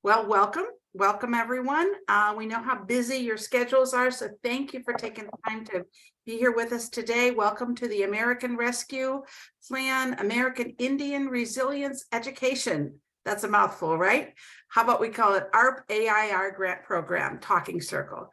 Well, welcome everyone. We know how busy your schedules are, so thank you for taking the time to be here with us today. Welcome to the American Rescue Plan, American Indian Resilience Education. That's a mouthful, right? How about we call it ARP-AIRE Grant Program Talking Circle.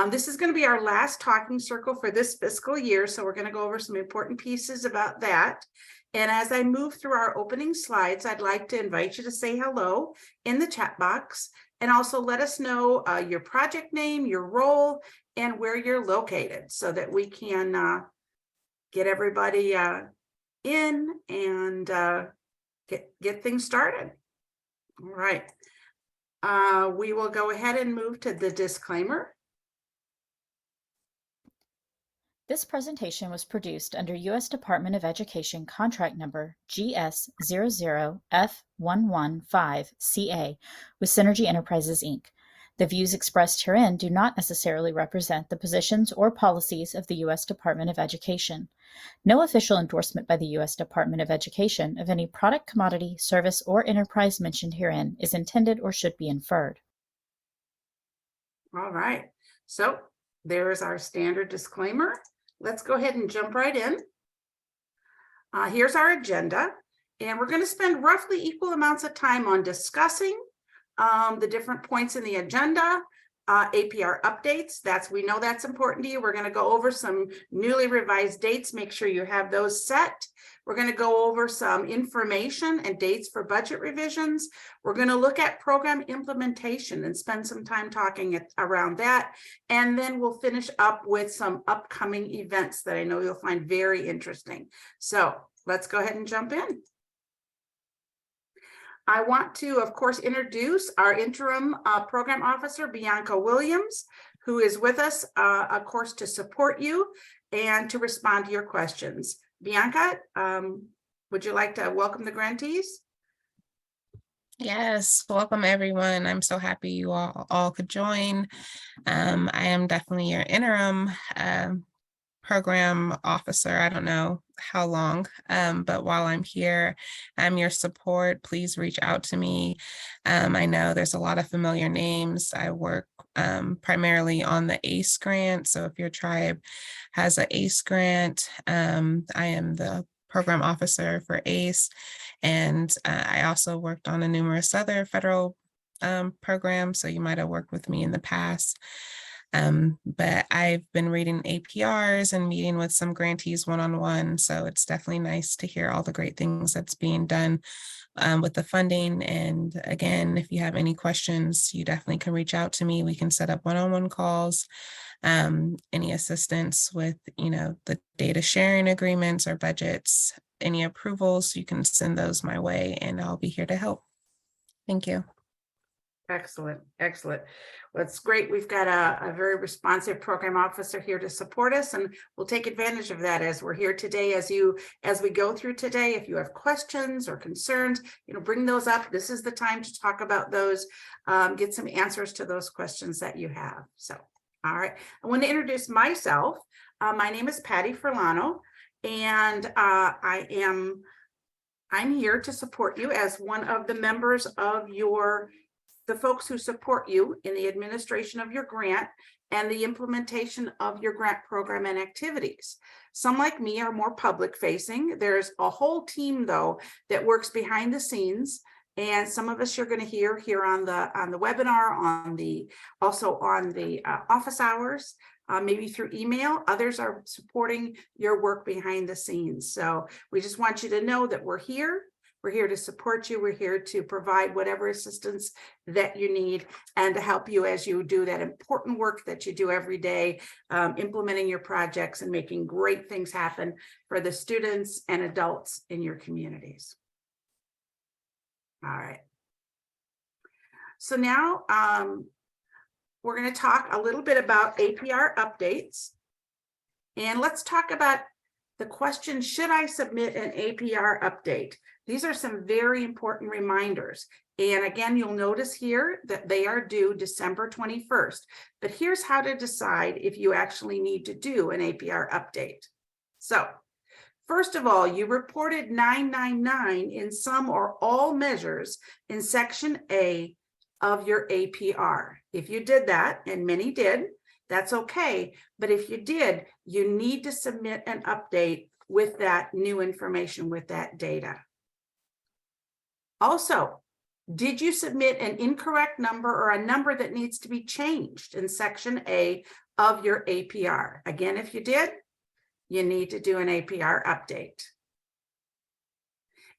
This is going to be our last talking circle for this fiscal year, so we're going to go over some important pieces about that. And as I move through our opening slides, I'd like to invite you to say hello in the chat box and also let us know your project name, your role, and where you're located so that we can get everybody in and get things started. All right. We will go ahead and move to the disclaimer. This presentation was produced under U.S. Department of Education contract number GS00F115CA with Synergy Enterprises, Inc. The views expressed herein do not necessarily represent the positions or policies of the U.S. Department of Education. No official endorsement by the U.S. Department of Education of any product, commodity, service, or enterprise mentioned herein is intended or should be inferred. All right. So there is our standard disclaimer. Let's go ahead and jump right in. Here's our agenda, and we're going to spend roughly equal amounts of time on discussing the different points in the agenda, APR updates. We know that's important to you. We're going to go over some newly revised dates. Make sure you have those set. We're going to go over some information and dates for budget revisions. We're going to look at program implementation and spend some time talking around that. And then we'll finish up with some upcoming events that I know you'll find very interesting. So let's go ahead and jump in. I want to, of course, introduce our interim program officer, Bianca Williams, who is with us, of course, to support you and to respond to your questions. Bianca, would you like to welcome the grantees? Yes, welcome everyone. I'm so happy you all could join. I am definitely your interim program officer. I don't know how long, but while I'm here, I'm your support. Please reach out to me. I know there's a lot of familiar names. I work primarily on the ACE grant. So if your tribe has an ACE grant, I am the program officer for ACE. And I also worked on numerous other federal programs. So you might have worked with me in the past. But I've been reading APRs and meeting with some grantees one-on-one. So it's definitely nice to hear all the great things that's being done with the funding. And again, if you have any questions, you definitely can reach out to me. We can set up one-on-one calls. Any assistance with, the data sharing agreements or budgets, any approvals, you can send those my way and I'll be here to help. Thank you. Excellent. Well, it's great. We've got a very responsive program officer here to support us, and we'll take advantage of that as we're here today. As we go through today, if you have questions or concerns, bring those up. This is the time to talk about those, get some answers to those questions that you have. So, all right. I want to introduce myself. My name is Patty Furlano, and I'm here to support you as one of the members of the folks who support you in the administration of your grant and the implementation of your grant program and activities. Some, like me, are more public facing. There's a whole team, though, that works behind the scenes. And some of us you're going to hear here on the webinar, also on the office hours, maybe through email. Others are supporting your work behind the scenes. So we just want you to know that we're here. We're here to support you. We're here to provide whatever assistance that you need and to help you as you do that important work that you do every day, implementing your projects and making great things happen for the students and adults in your communities. All right. So now we're going to talk a little bit about APR updates. And let's talk about the question, should I submit an APR update? These are some very important reminders. And again, you'll notice here that they are due December 21st. But here's how to decide if you actually need to do an APR update. So first of all, you reported 999 in some or all measures in Section A of your APR. If you did that, and many did, that's okay. But if you did, you need to submit an update with that new information, with that data. Also, did you submit an incorrect number or a number that needs to be changed in section A of your APR? Again, if you did, you need to do an APR update.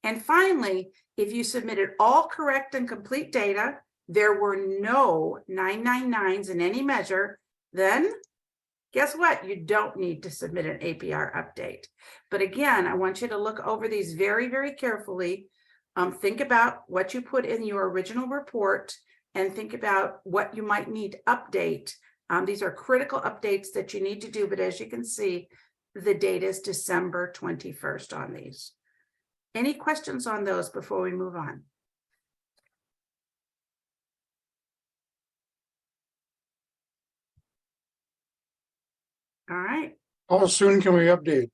And finally, if you submitted all correct and complete data, there were no 999s in any measure, then guess what? You don't need to submit an APR update. But again, I want you to look over these very, very carefully. Think about what you put in your original report and think about what you might need to update. These are critical updates that you need to do, but as you can see, the date is December 21st on these. Any questions on those before we move on? All right. How soon can we update?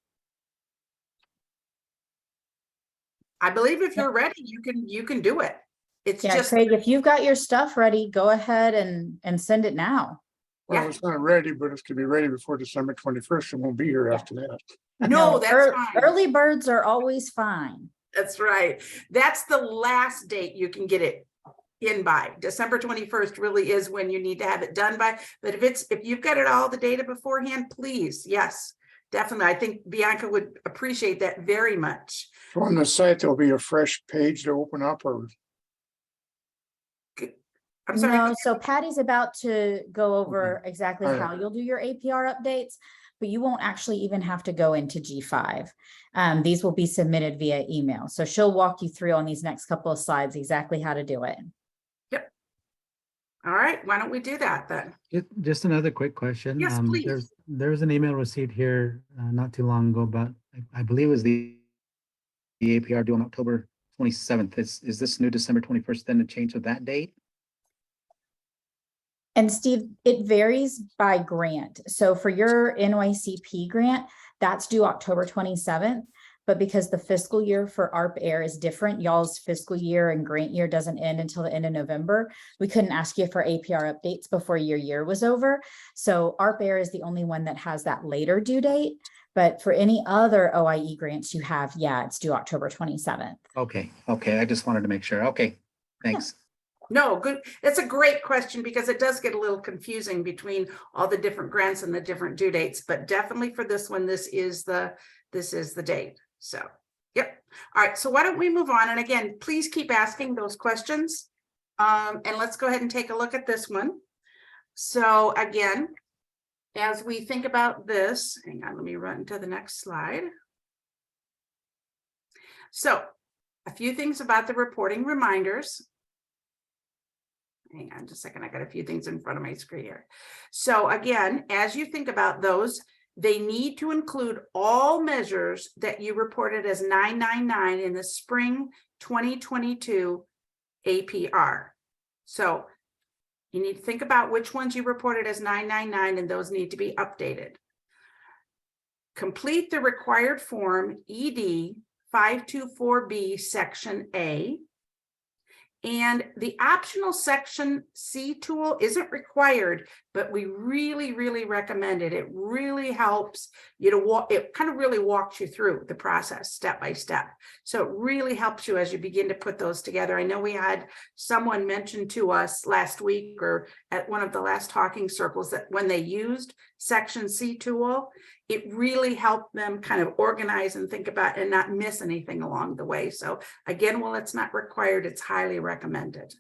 I believe if you're ready, you can do it. It's Yeah, just Craig, if you've got your stuff ready, go ahead and send it now. Well, Yeah. it's not ready, but it's gonna be ready before December 21st. It won't be here after that. no, that's fine. Early birds are always fine. That's right. That's the last date you can get it in by. December 21st really is when you need to have it done by. But if you've got it all the data beforehand, please, yes, definitely. I think Bianca would appreciate that very much. So on the site, there'll be a fresh page to open up, or I'm sorry. No, so Patty's about to go over exactly All right. how you'll do your APR updates, but you won't actually even have to go into G5. These will be submitted via email. So she'll walk you through on these next couple of slides exactly how to do it. Yep. All right. Why don't we do that then? Just another quick question. Yes, please. There's an email received here not too long ago about, I believe it was the APR due on October 27th. Is this new December 21st then a change of that date? And Steve, it varies by grant. So for your NYCP grant, that's due October 27th. But because the fiscal year for ARP-AIRE is different, y'all's fiscal year and grant year doesn't end until the end of November. We couldn't ask you for APR updates before your year was over. So ARP-AIRE is the only one that has that later due date. But for any other OIE grants you have, yeah, it's due October 27th. Okay. I just wanted to make sure. Okay, thanks. No, good. It's a great question because it does get a little confusing between all the different grants and the different due dates, but definitely for this one, this is the date. So, yep. All right. So why don't we move on? And again, please keep asking those questions. And let's go ahead and take a look at this one. So again, as we think about this, hang on, let me run to the next slide. So a few things about the reporting reminders. Hang on just a second. I got a few things in front of my screen here. So again, as you think about those, they need to include all measures that you reported as 999 in the spring 2022 APR. So you need to think about which ones you reported as 999 and those need to be updated. Complete the required form ED 524B section A. And the optional section C tool isn't required, but we really, really recommend it. It really helps you to walk, it kind of really walks you through the process step by step. So it really helps you as you begin to put those together. I know we had someone mention to us last week or at one of the last talking circles that when they used section C tool, it really helped them kind of organize and think about and not miss anything along the way. So again, while it's not required, it's highly recommended.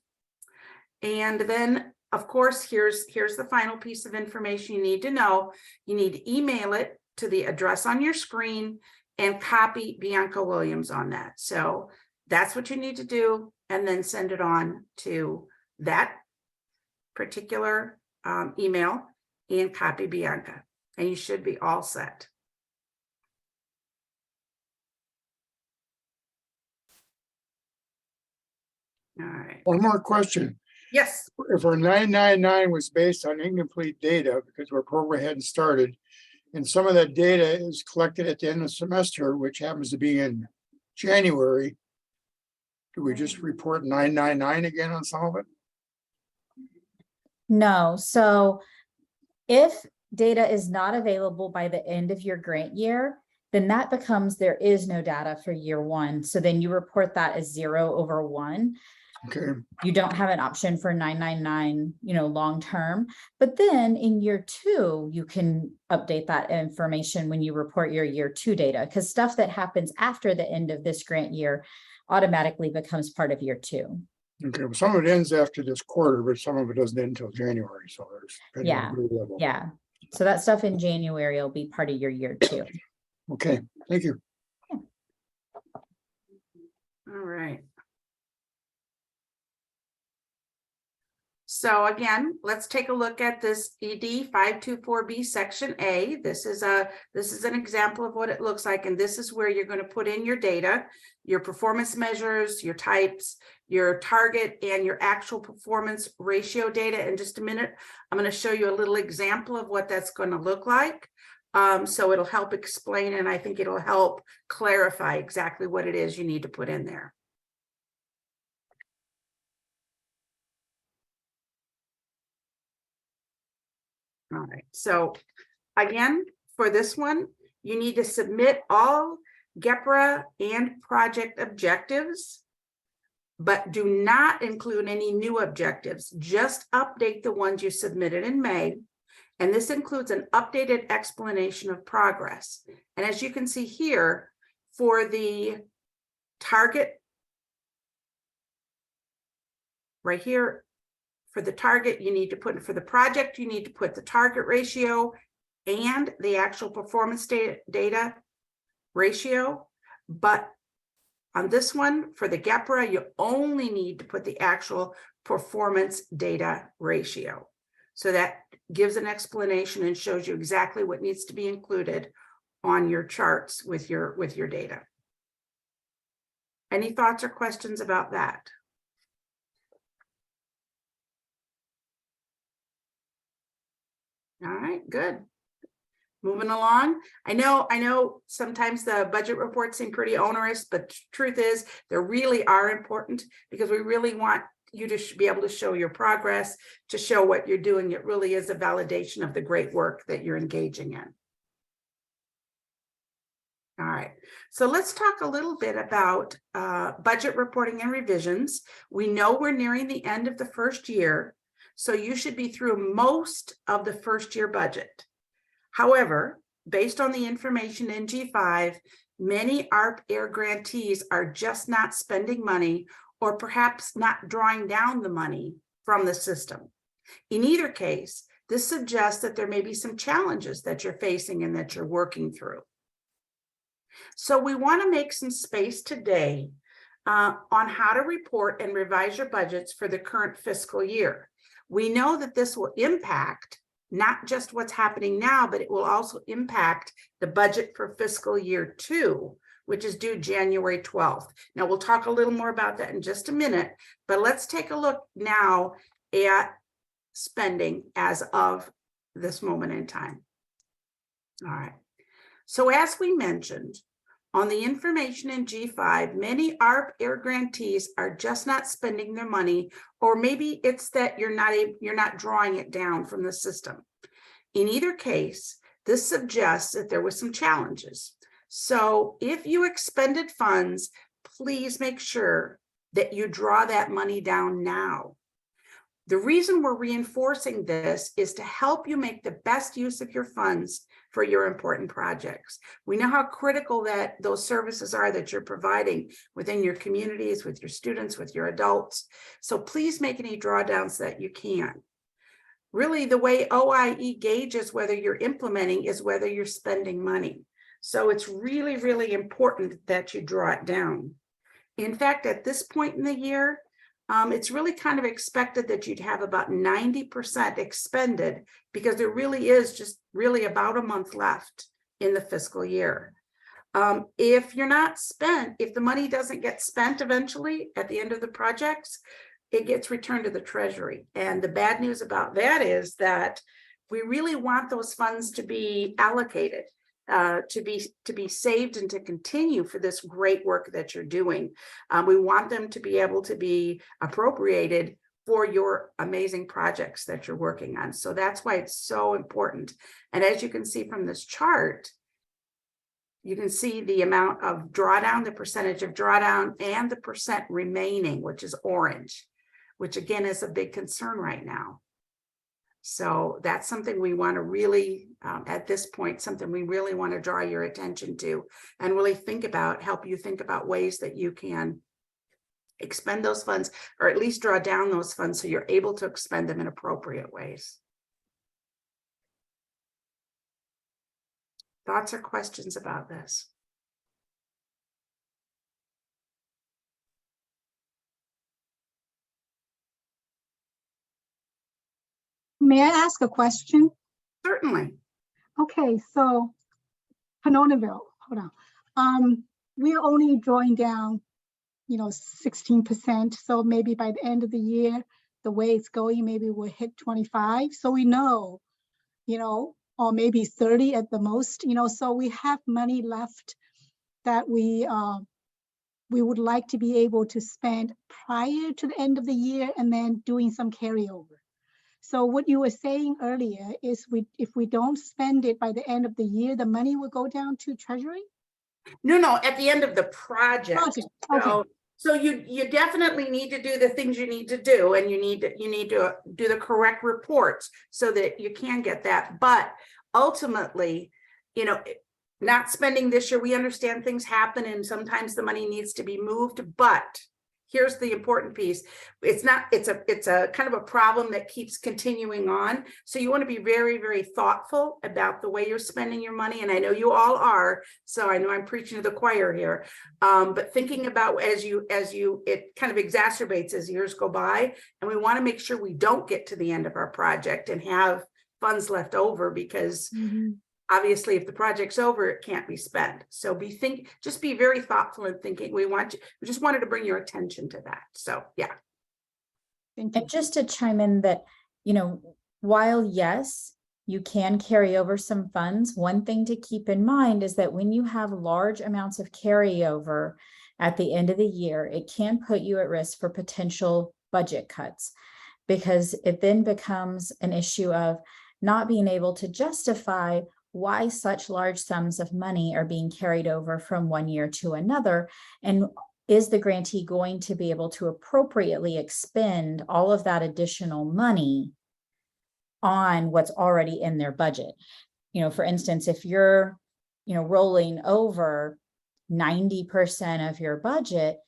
And then, of course, here's the final piece of information you need to know. You need to email it to the address on your screen and copy Bianca Williams on that. So that's what you need to do, and then send it on to that particular email and copy Bianca. And you should be all set. All right. one more question. Yes. If our 999 was based on incomplete data because our program hadn't started, and some of that data is collected at the end of the semester, which happens to be in January, do we just report 999 again on some of it? No, so if data is not available by the end of your grant year, then that becomes there is no data for year one. So then you report that as 0/1. Okay, You don't have an option for 999, long term. But then in year two, you can update that information when you report your year two data, because stuff that happens after the end of this grant year automatically becomes part of year two. okay. Well, some of it ends after this quarter, but some of it doesn't end until January, so there's. depending on Yeah, grade level. yeah. So that stuff in January will be part of your year two. Okay, thank you. All right. So again, let's take a look at this ED 524B section A. This is an example of what it looks like, and this is where you're going to put in your data, your performance measures, your types, your target, and your actual performance ratio data. In just a minute, I'm going to show you a little example of what that's going to look like. So it'll help explain, and I think it'll help clarify exactly what it is you need to put in there. All right, so again, for this one, you need to submit all GEPRA and project objectives, but do not include any new objectives. Just update the ones you submitted in May. And this includes an updated explanation of progress. And as you can see here, for the target, right here, for the target, you need to put, for the project, you need to put the target ratio and the actual performance data ratio. But on this one, for the GEPRA, you only need to put the actual performance data ratio. So that gives an explanation and shows you exactly what needs to be included on your charts with your data. Any thoughts or questions about that? All right, good. Moving along. I know sometimes the budget reports seem pretty onerous, but truth is they really are important because we really want you to be able to show your progress, to show what you're doing. It really is a validation of the great work that you're engaging in. All right, so let's talk a little bit about budget reporting and revisions. We know we're nearing the end of the first year, so you should be through most of the first year budget. However, based on the information in G5, many ARP-AIRE grantees are just not spending money or perhaps not drawing down the money from the system. In either case, this suggests that there may be some challenges that you're facing and that you're working through. So we want to make some space today on how to report and revise your budgets for the current fiscal year. We know that this will impact not just what's happening now, but it will also impact the budget for fiscal year 2, which is due January 12th. Now, we'll talk a little more about that in just a minute, but let's take a look now at spending as of this moment in time. All right. So as we mentioned, on the information in G5, many ARP-AIRE grantees are just not spending their money, or maybe it's that you're not drawing it down from the system. In either case, this suggests that there were some challenges. So if you expended funds, please make sure that you draw that money down now. The reason we're reinforcing this is to help you make the best use of your funds for your important projects. We know how critical that those services are that you're providing within your communities, with your students, with your adults. So please make any drawdowns that you can. Really, the way OIE gauges whether you're implementing is whether you're spending money. So it's really, really important that you draw it down. In fact, at this point in the year, it's really kind of expected that you'd have about 90% expended because there really is just really about a month left in the fiscal year. If you're not spent, if the money doesn't get spent eventually at the end of the projects, it gets returned to the Treasury. And the bad news about that is that we really want those funds to be allocated, to be saved and to continue for this great work that you're doing. We want them to be able to be appropriated for your amazing projects that you're working on. So that's why it's so important. And as you can see from this chart, you can see the amount of drawdown, the percentage of drawdown, and the percent remaining, which is orange, which again is a big concern right now. So that's something we want to really, at this point, something we really want to draw your attention to and really think about, help you think about ways that you can expend those funds, or at least draw down those funds so you're able to expend them in appropriate ways. Thoughts or questions about this? May I ask a question? Certainly. Okay, so Panonaville, hold on. We're only drawing down, 16%. So maybe by the end of the year, the way it's going, maybe we'll hit 25. So we know, or maybe 30 at the most, so we have money left that we would like to be able to spend prior to the end of the year and then doing some carryover. So what you were saying earlier is if we don't spend it by the end of the year, the money will go down to Treasury? No, at the end of the project. Okay. So you definitely need to do the things you need to do, and you need to do the correct reports so that you can get that. But ultimately, not spending this year, we understand things happen and sometimes the money needs to be moved, but here's the important piece. It's a kind of a problem that keeps continuing on. So you want to be very, very thoughtful about the way you're spending your money. And I know you all are, so I know I'm preaching to the choir here. But thinking about it kind of exacerbates as years go by. And we want to make sure we don't get to the end of our project and have funds left over, because obviously, if the project's over, it can't be spent. So just be very thoughtful in thinking. We just wanted to bring your attention to that. So yeah. Thank you. And just to chime in that, while yes, you can carry over some funds, one thing to keep in mind is that when you have large amounts of carryover at the end of the year, it can put you at risk for potential budget cuts, because it then becomes an issue of not being able to justify why such large sums of money are being carried over from one year to another. And is the grantee going to be able to appropriately expend all of that additional money on what's already in their budget? For instance, if you're, rolling over 90% of your budget,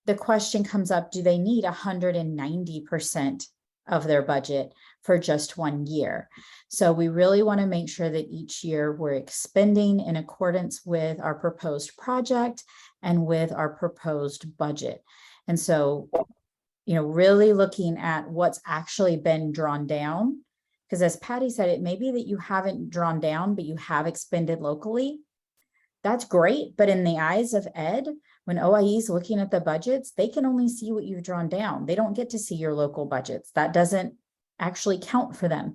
the question comes up, do they need 190% of their budget for just 1 year? So we really want to make sure that each year we're expending in accordance with our proposed project and with our proposed budget. And so, really looking at what's actually been drawn down, because as Patty said, it may be that you haven't drawn down, but you have expended locally. That's great. But in the eyes of Ed, when OIE is looking at the budgets, they can only see what you've drawn down. They don't get to see your local budgets. That doesn't actually count for them.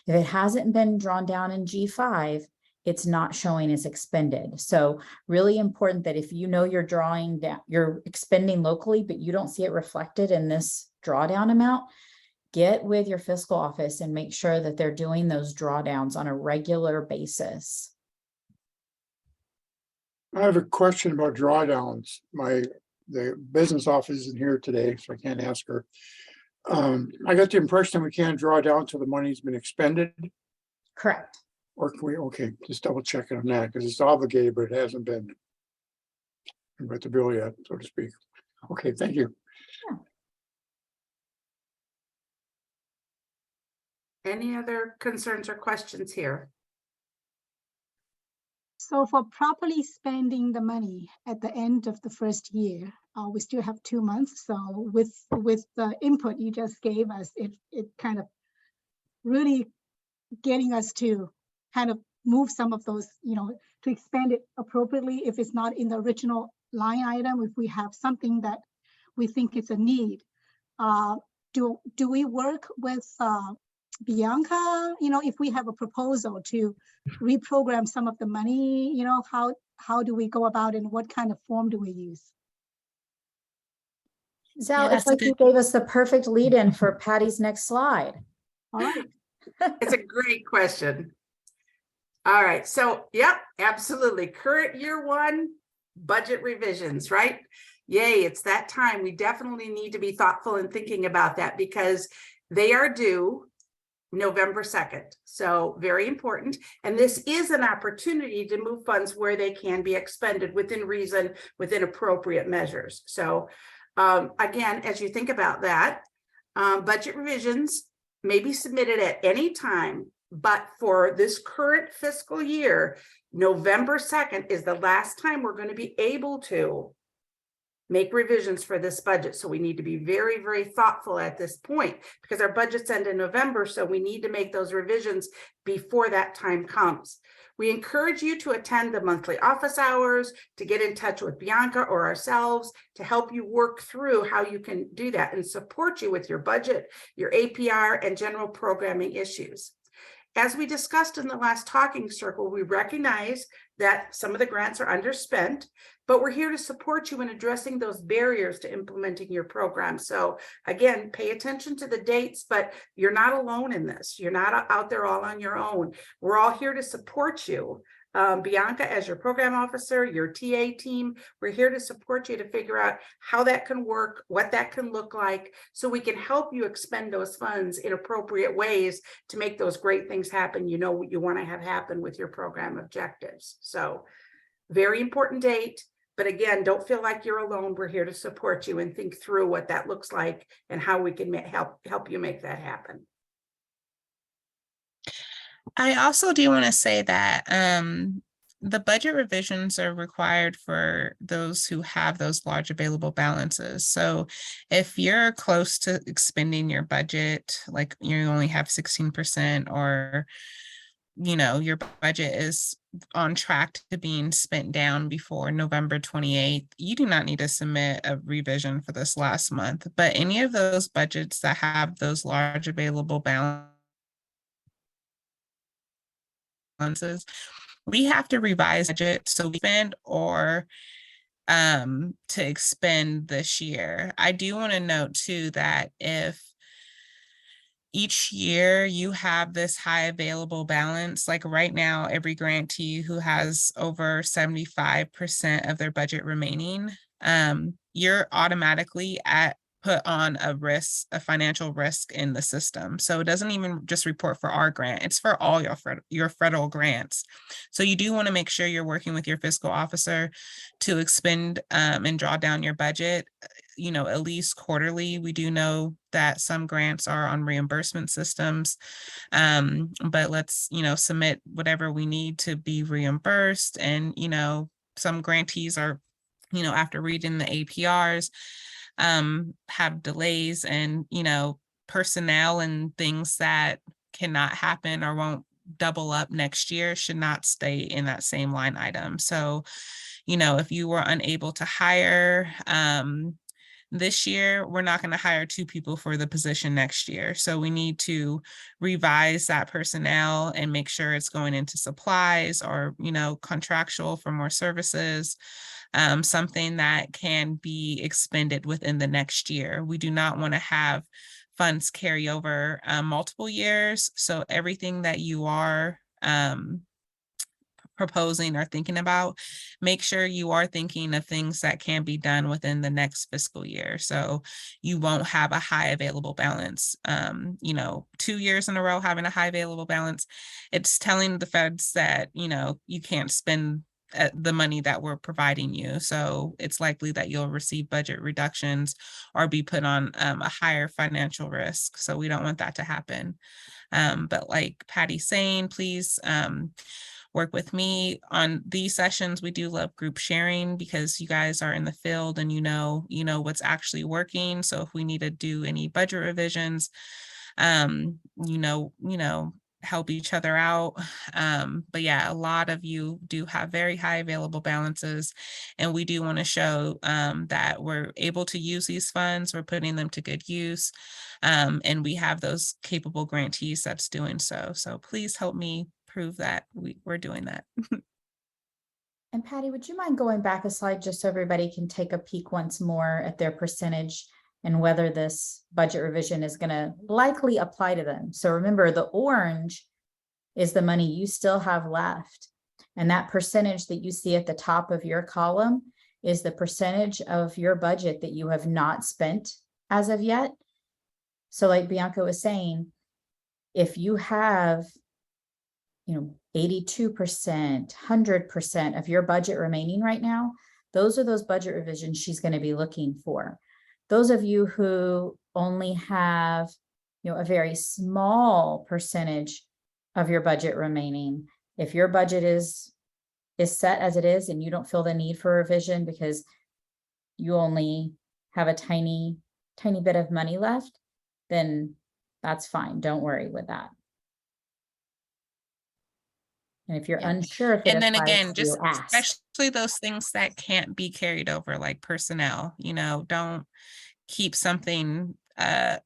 If it hasn't been drawn down in G5, it's not showing as expended. So really important that if you're drawing down, you're expending locally, but you don't see it reflected in this drawdown amount, get with your fiscal office and make sure that they're doing those drawdowns on a regular basis. I have a question about drawdowns. The business office isn't here today, so I can't ask her. I got the impression we can't draw down till the money's been expended. Correct. Or can we, okay, just double checking on that, because it's obligated, but it hasn't been with the bill yet, so to speak. Okay, thank you. Any other concerns or questions here? So for properly spending the money at the end of the first year, we still have 2 months. So with the input you just gave us, it kind of really getting us to kind of move some of those, to expand it appropriately if it's not in the original line item, if we have something that we think is a need. Do we work with Bianca, if we have a proposal to reprogram some of the money, how do we go about it and what kind of form do we use? Zal, Yeah, it's that's a like you good. gave us the perfect lead in for Patty's next slide. All right. It's a great question. All right, so yep, absolutely. Current year one budget revisions, right? Yay, it's that time. We definitely need to be thoughtful and thinking about that because they are due November 2nd. So very important. And this is an opportunity to move funds where they can be expended within reason, within appropriate measures. So again, as you think about that, budget revisions may be submitted at any time, but for this current fiscal year, November 2nd is the last time we're going to be able to make revisions for this budget. So we need to be very, very thoughtful at this point because our budgets end in November. So we need to make those revisions before that time comes. We encourage you to attend the monthly office hours, to get in touch with Bianca or ourselves to help you work through how you can do that and support you with your budget, your APR, and general programming issues. As we discussed in the last talking circle, we recognize that some of the grants are underspent, but we're here to support you in addressing those barriers to implementing your program. So again, pay attention to the dates, but you're not alone in this. You're not out there all on your own. We're all here to support you. Bianca, as your program officer, your TA team, we're here to support you to figure out how that can work, what that can look like, so we can help you expend those funds in appropriate ways to make those great things happen. You know what you want to have happen with your program objectives. So very important date. But again, don't feel like you're alone. We're here to support you and think through what that looks like and how we can help you make that happen. I also do want to say that the budget revisions are required for those who have those large available balances. So if you're close to expending your budget, like you only have 16%, or your budget is on track to being spent down before November 28th, you do not need to submit a revision for this last month. But any of those budgets that have those large available balances, we have to revise budget so we spend or to expend this year. I do want to note too that if each year you have this high available balance, like right now, every grantee who has over 75% of their budget remaining, you're automatically put on a financial risk in the system. So it doesn't even just report for our grant, it's for all your federal grants. So you do want to make sure you're working with your fiscal officer to expend and draw down your budget, at least quarterly. We do know that some grants are on reimbursement systems, but let's, submit whatever we need to be reimbursed. And, some grantees are, after reading the APRs, have delays and, personnel and things that cannot happen or won't double up next year should not stay in that same line item. So, if you were unable to hire this year, we're not going to hire 2 people for the position next year. So we need to revise that personnel and make sure it's going into supplies or, contractual for more services, something that can be expended within the next year. We do not want to have funds carry over multiple years. So everything that you are proposing or thinking about, make sure you are thinking of things that can be done within the next fiscal year. So you won't have a high available balance. 2 years in a row having a high available balance, it's telling the feds that, you can't spend the money that we're providing you. So it's likely that you'll receive budget reductions or be put on a higher financial risk. So we don't want that to happen. But like Patty's saying, please work with me on these sessions. We do love group sharing because you guys are in the field and you know what's actually working. So if we need to do any budget revisions, help each other out. But yeah, a lot of you do have very high available balances, and we do want to show that we're able to use these funds, we're putting them to good use, and we have those capable grantees that's doing so. So please help me prove that we're doing that. And Patty, would you mind going back a slide just so everybody can take a peek once more at their percentage and whether this budget revision is going to likely apply to them. So remember, the orange is the money you still have left. And that percentage that you see at the top of your column is the percentage of your budget that you have not spent as of yet. So like Bianca was saying, if you have, 82%, 100% of your budget remaining right now, those are those budget revisions she's going to be looking for. Those of you who only have, a very small percentage of your budget remaining, if your budget is set as it is and you don't feel the need for revision because you only have a tiny bit of money left, then that's fine. Don't worry with that. And if you're Yeah. unsure if it And then applies again, to just you, ask. especially those things that can't be carried over, like personnel, don't keep something, a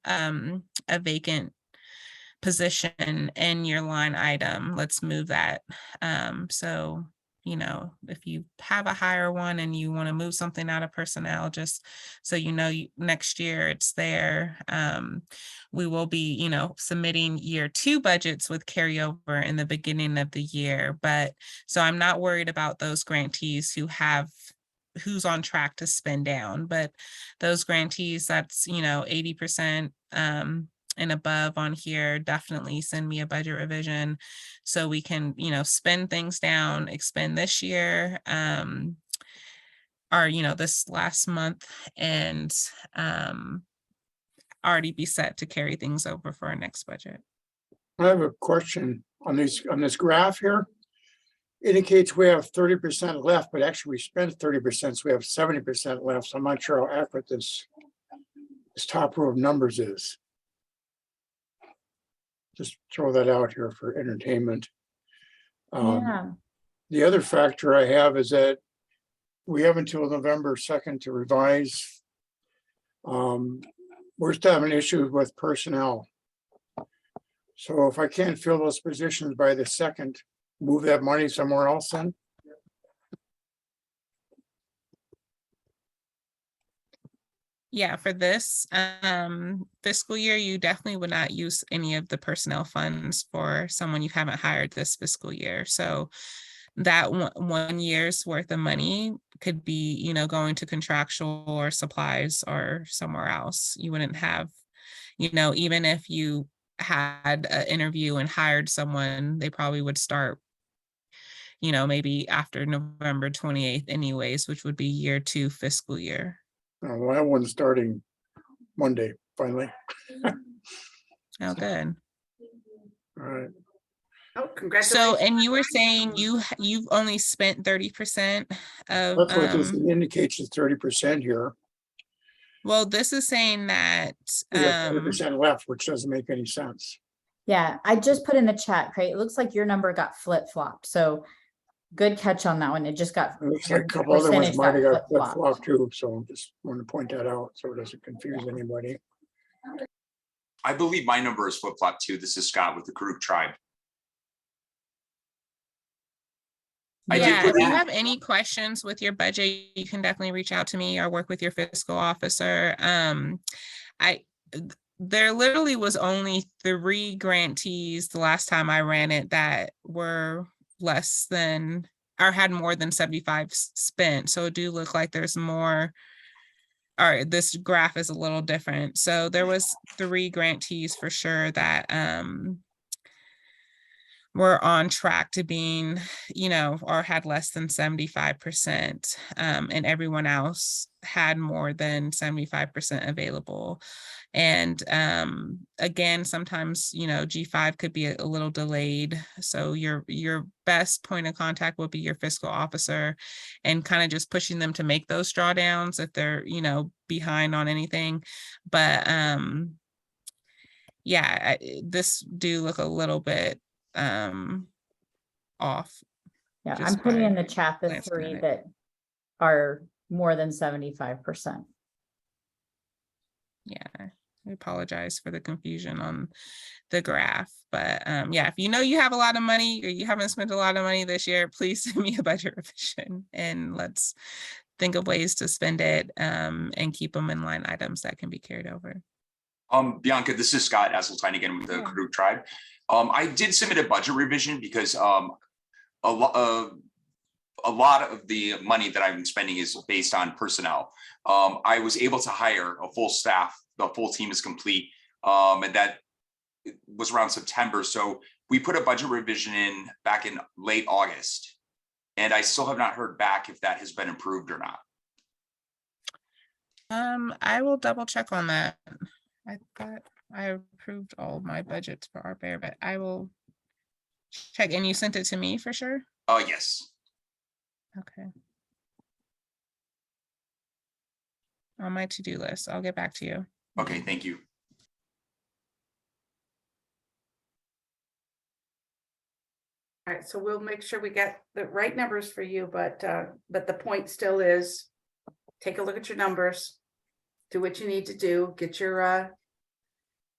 vacant position in your line item. Let's move that. So, if you have a higher one and you want to move something out of personnel, just so next year it's there. We will be, submitting year 2 budgets with carryover in the beginning of the year. But so I'm not worried about those grantees who's on track to spend down, but those grantees that's 80% and above on here, definitely send me a budget revision so we can spend things down, expend this year or this last month, and already be set to carry things over for our next budget. I have a question on this graph here. Indicates we have 30% left, but actually we spent 30%, so we have 70% left. So I'm not sure how accurate this top row of numbers is. Just throw that out here for entertainment. Yeah. The other factor I have is that we have until November 2nd to revise. We're still having issues with personnel. So if I can't fill those positions by the 2nd, move that money somewhere else then? Yeah, for this fiscal year, you definitely would not use any of the personnel funds for someone you haven't hired this fiscal year. So that one year's worth of money could be, going to contractual or supplies or somewhere else. You wouldn't have, even if you had an interview and hired someone, they probably would start, maybe after November 28th anyways, which would be year 2 fiscal year. Well, that one's starting Monday, finally. Oh, good. All right. Oh, So, congratulations. and you were saying you've only spent 30% of, That's what this indicates is 30% here. well, this is saying that, We have 30% left, which doesn't make any sense. Yeah, I just put in the chat, Craig. It looks like your number got flip-flopped. So good catch on that one. It just got. It looks your like a couple other ones percentage might have got flip-flopped. flip-flopped too, so just want to point that out so it doesn't confuse anybody. I believe my number is flip-flop too. This is Scott with the group tribe. I did Yeah, put if you in- have any questions with your budget, you can definitely reach out to me or work with your fiscal officer. There literally was only 3 grantees the last time I ran it that were less than or had more than 75 spent. So it do look like there's more. All right, this graph is a little different. So there was 3 grantees for sure that were on track to being, or had less than 75%, and everyone else had more than 75% available. And again, sometimes, G5 could be a little delayed. So your best point of contact will be your fiscal officer and kind of just pushing them to make those drawdowns if they're, behind on anything. But yeah, this do look a little bit off. Yeah, just I'm putting by in the chat the glancing 3 at it. that are more than 75%. Yeah, I apologize for the confusion on the graph, but yeah, if you have a lot of money or you haven't spent a lot of money this year, please send me a budget revision and let's think of ways to spend it and keep them in line items that can be carried over. Bianca, this is Scott Esseltine again with the Yeah. Karuk Tribe. I did submit a budget revision because a lot of the money that I'm spending is based on personnel. I was able to hire a full staff, the full team is complete, and that was around September. So we put a budget revision in back in late August, and I still have not heard back if that has been approved or not. I will double check on that. I thought I approved all of my budgets for ARP-AIRE, but I will check. And you sent it to me for sure? Yes. Okay. On my to-do list. I'll get back to you. Okay, thank you. All right, so we'll make sure we get the right numbers for you, but the point still is, take a look at your numbers, do what you need to do, get your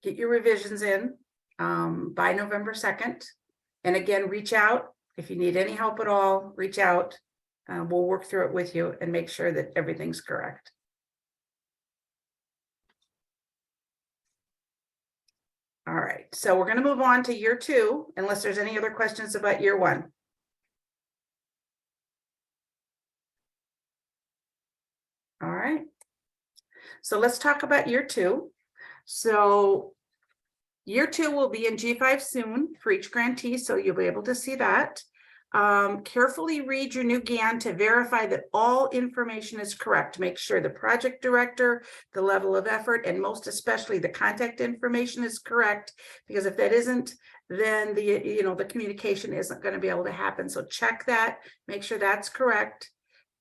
revisions in by November 2nd. And again, reach out if you need any help at all, reach out. We'll work through it with you and make sure that everything's correct. All right, so we're going to move on to year 2, unless there's any other questions about year 1. All right, so let's talk about year 2. So year 2 will be in G5 soon for each grantee, so you'll be able to see that. Carefully read your new GAN to verify that all information is correct. Make sure the project director, the level of effort, and most especially the contact information is correct, because if that isn't, then the communication isn't going to be able to happen. So check that, make sure that's correct.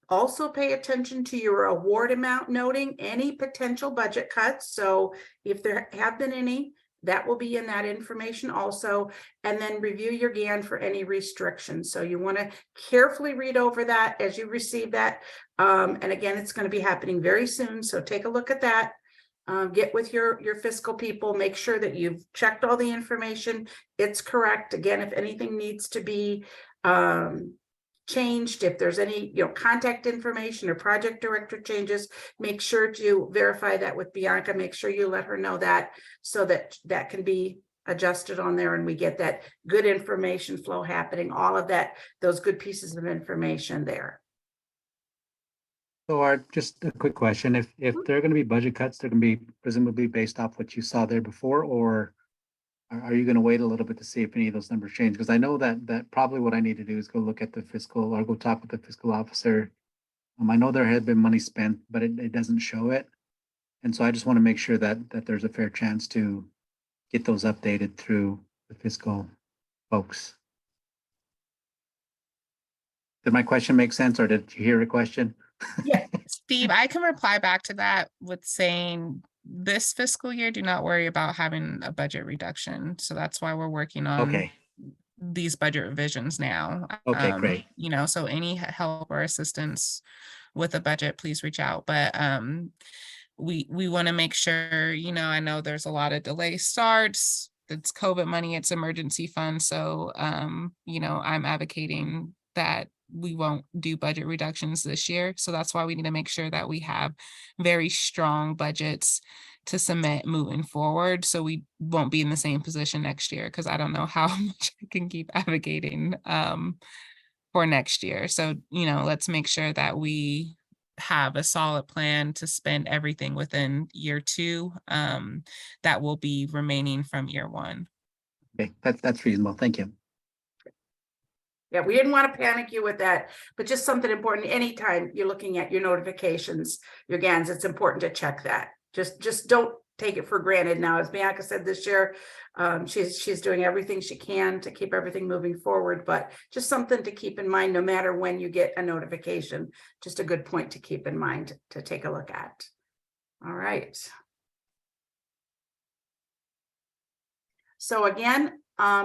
Also pay attention to your award amount, noting any potential budget cuts. So if there have been any, that will be in that information also, and then review your GAN for any restrictions. So you want to carefully read over that as you receive that. And again, it's going to be happening very soon. So take a look at that. Get with your fiscal people, make sure that you've checked all the information. It's correct. Again, if anything needs to be changed, if there's any contact information or project director changes, make sure to verify that with Bianca. Make sure you let her know that, so that that can be adjusted on there and we get that good information flow happening, all of that, those good pieces of information there. So Art, just a quick question. If there are going to be budget cuts, they're going to be presumably based off what you saw there before, or are you going to wait a little bit to see if any of those numbers change? Because I know that probably what I need to do is go look at the fiscal, or go talk with the fiscal officer. I know there had been money spent, but it doesn't show it. And so I just want to make sure that there's a fair chance to get those updated through the fiscal folks. Did my question make sense, or did you hear a question? Yeah. Steve, I can reply back to that with saying, this fiscal year, do not worry about having a budget reduction. So that's why we're working on Okay. these budget revisions now. Okay, great. So any help or assistance with a budget, please reach out. But we want to make sure, I know there's a lot of delay starts. It's COVID money, it's emergency fund. So I'm advocating that we won't do budget reductions this year. So that's why we need to make sure that we have very strong budgets to submit moving forward, so we won't be in the same position next year, because I don't know how much I can keep advocating for next year. So, let's make sure that we have a solid plan to spend everything within year 2 that will be remaining from year 1. Okay, that's reasonable. Thank you. Yeah, we didn't want to panic you with that, but just something important. Anytime you're looking at your notifications, your GANs, it's important to check that. Just don't take it for granted now. As Bianca said this year, she's doing everything she can to keep everything moving forward, but just something to keep in mind no matter when you get a notification. Just a good point to keep in mind to take a look at. All right. So again,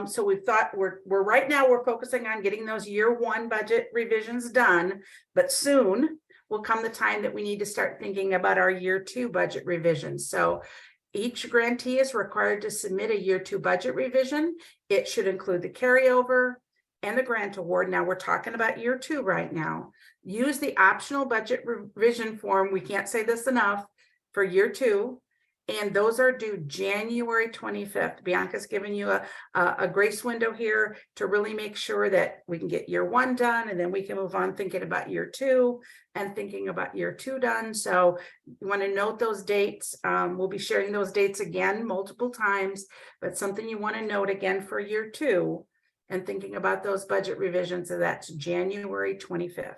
so we've thought we're right now we're focusing on getting those year 1 budget revisions done, but soon will come the time that we need to start thinking about our year 2 budget revisions. So each grantee is required to submit a year 2 budget revision. It should include the carryover and the grant award. Now we're talking about year 2 right now. Use the optional budget revision form. We can't say this enough for year 2. And those are due January 25th. Bianca's giving you a grace window here to really make sure that we can get year 1 done, and then we can move on thinking about year 2 and thinking about year 2 done. So you want to note those dates. We'll be sharing those dates again multiple times, but something you want to note again for year 2 and thinking about those budget revisions. So that's January 25th.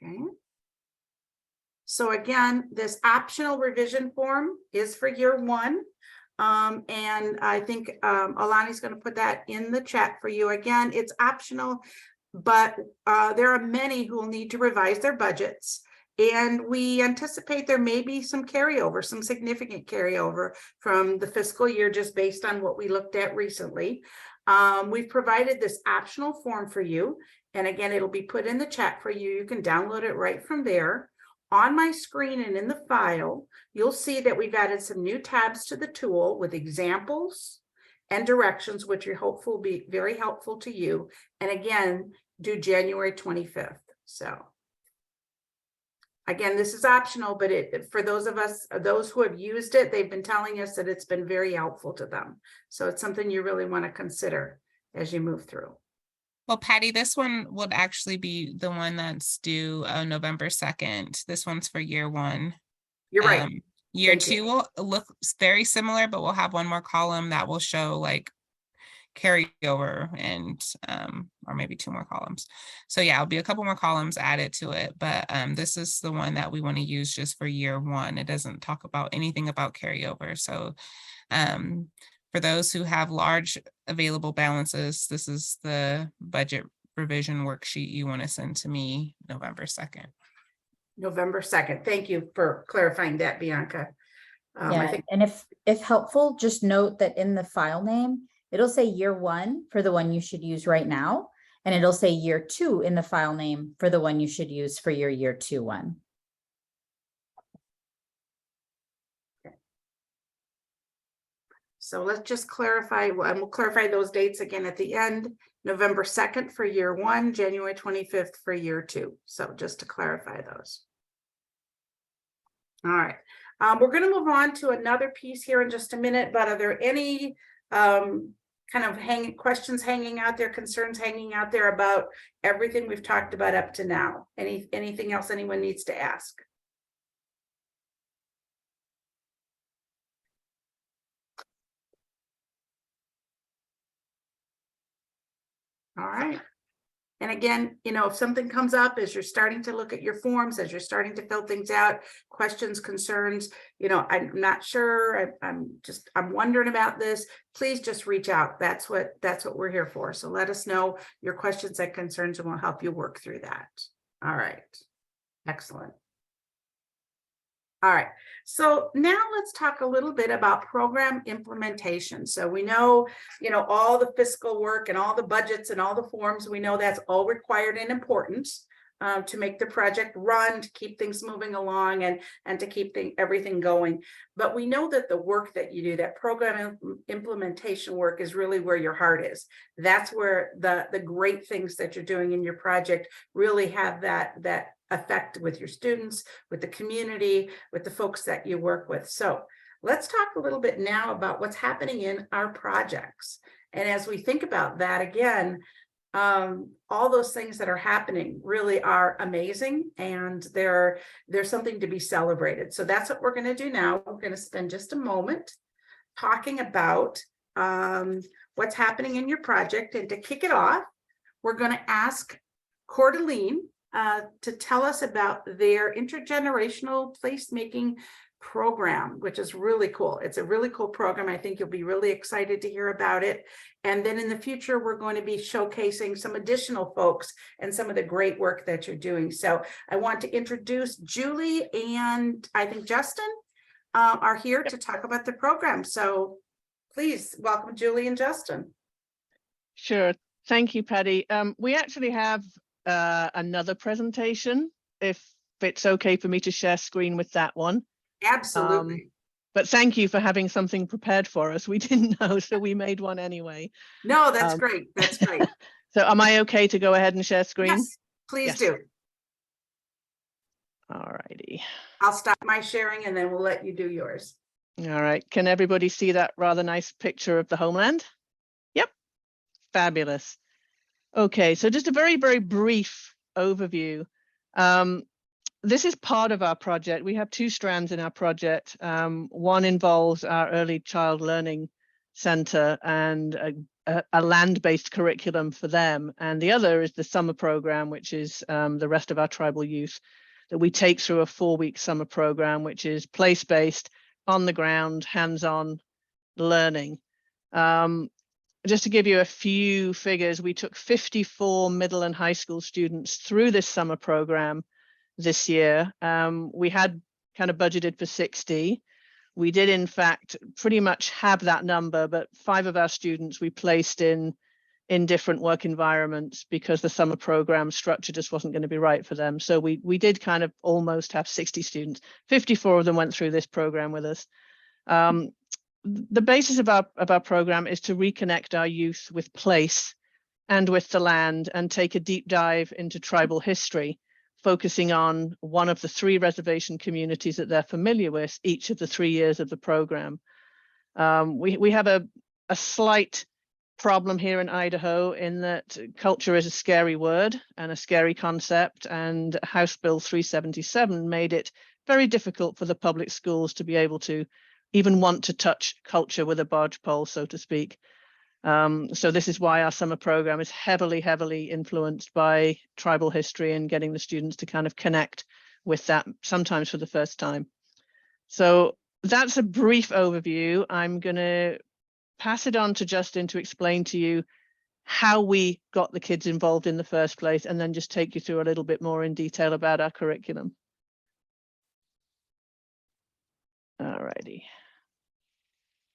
Okay. So again, this optional revision form is for year 1. And I think Alani's going to put that in the chat for you. Again, it's optional, but there are many who will need to revise their budgets. And we anticipate there may be some carryover, some significant carryover from the fiscal year, just based on what we looked at recently. We've provided this optional form for you. And again, it'll be put in the chat for you. You can download it right from there. On my screen and in the file, you'll see that we've added some new tabs to the tool with examples and directions, which are hopeful will be very helpful to you. And again, due January 25th. So again, this is optional, but for those of us, those who have used it, they've been telling us that it's been very helpful to them. So it's something you really want to consider as you move through. Well, Patty, this one would actually be the one that's due November 2nd. This one's for year 1. You're right. Year Thank 2 you. will look very similar, but we'll have one more column that will show like carryover and or maybe 2 more columns. So yeah, it'll be a couple more columns added to it, but this is the one that we want to use just for year 1. It doesn't talk about anything about carryover. So for those who have large available balances, this is the budget revision worksheet you want to send to me November 2nd. November 2nd. Thank you for clarifying that, Bianca. I Yeah, think and if helpful, just note that in the file name, it'll say year 1 for the one you should use right now, and it'll say year 2 in the file name for the one you should use for your year 2 one. so. Let's just clarify, and we'll clarify those dates again at the end. November 2nd for year 1, January 25th for year 2. So just to clarify those. All right. We're going to move on to another piece here in just a minute, but are there any kind of questions hanging out there, concerns hanging out there about everything we've talked about up to now? Anything else anyone needs to ask? All right. And again, if something comes up as you're starting to look at your forms, as you're starting to fill things out, questions, concerns, I'm not sure, I'm wondering about this, please just reach out. That's what we're here for. So let us know your questions and concerns, and we'll help you work through that. All right. Excellent. All right, so now let's talk a little bit about program implementation. So we know, all the fiscal work and all the budgets and all the forms, we know that's all required and important to make the project run, to keep things moving along and to keep everything going. But we know that the work that you do, that program implementation work, is really where your heart is. That's where the great things that you're doing in your project really have that effect with your students, with the community, with the folks that you work with. So let's talk a little bit now about what's happening in our projects. And as we think about that again, all those things that are happening really are amazing, and there's something to be celebrated. So that's what we're going to do now. We're going to spend just a moment talking about what's happening in your project. And to kick it off, we're going to ask Coeur d'Alene to tell us about their intergenerational placemaking program, which is really cool. It's a really cool program. I think you'll be really excited to hear about it. And then in the future, we're going to be showcasing some additional folks and some of the great work that you're doing. So I want to introduce Julie, and I think Justin are here to talk about the program. So please welcome Julie and Justin. Sure. Thank you, Patty. We actually have another presentation, if it's okay for me to share screen with that one. Absolutely. But thank you for having something prepared for us. We didn't know, so we made one anyway. No, that's Um, great. That's great. So am I okay to go ahead and share screen? Yes, please Yes. do. All righty. I'll stop my sharing and then we'll let you do yours. All right. Can everybody see that rather nice picture of the homeland? Yep. Fabulous. Okay, so just a very, very brief overview. This is part of our project. We have two strands in our project. One involves our Early Child Learning Center and a land-based curriculum for them. And the other is the summer program, which is the rest of our tribal youth that we take through a 4-week summer program, which is place-based, on the ground, hands-on learning. Just to give you a few figures, we took 54 middle and high school students through this summer program this year. We had kind of budgeted for 60. We did, in fact, pretty much have that number, but 5 of our students we placed in different work environments because the summer program structure just wasn't going to be right for them. So we did kind of almost have 60 students. 54 of them went through this program with us. The basis of our program is to reconnect our youth with place and with the land and take a deep dive into tribal history, focusing on one of the 3 reservation communities that they're familiar with each of the 3 years of the program. We have a slight problem here in Idaho in that culture is a scary word and a scary concept, and House Bill 377 made it very difficult for the public schools to be able to even want to touch culture with a barge pole, so to speak. So this is why our summer program is heavily, heavily influenced by tribal history and getting the students to kind of connect with that, sometimes for the first time. So that's a brief overview. I'm going to pass it on to Justin to explain to you how we got the kids involved in the first place, and then just take you through a little bit more in detail about our curriculum. All righty.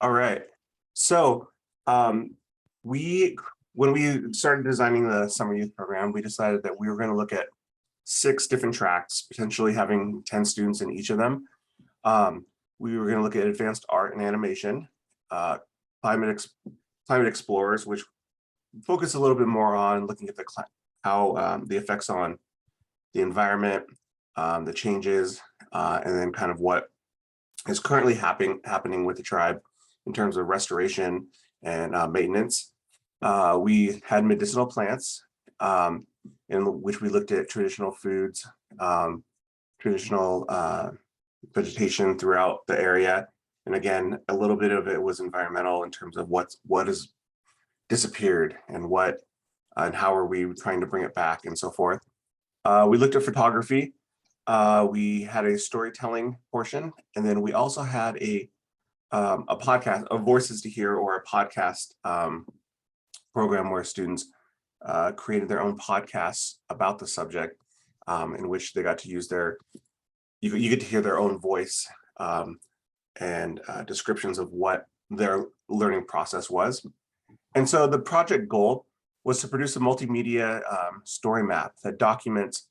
All right. So when we started designing the summer youth program, we decided that we were going to look at 6 different tracks, potentially having 10 students in each of them. We were going to look at advanced art and animation, climate explorers, which focus a little bit more on looking at how the effects on the environment, the changes, and then kind of what is currently happening with the tribe in terms of restoration and maintenance. We had medicinal plants, in which we looked at traditional foods, traditional vegetation throughout the area. And again, a little bit of it was environmental in terms of what has disappeared and how are we trying to bring it back and so forth. We looked at photography. We had a storytelling portion, and then we also had a podcast, a Voices to Hear, or a podcast program where students created their own podcasts about the subject, in which they got to use you get to hear their own voice and descriptions of what their learning process was. And so the project goal was to produce a multimedia story map that documents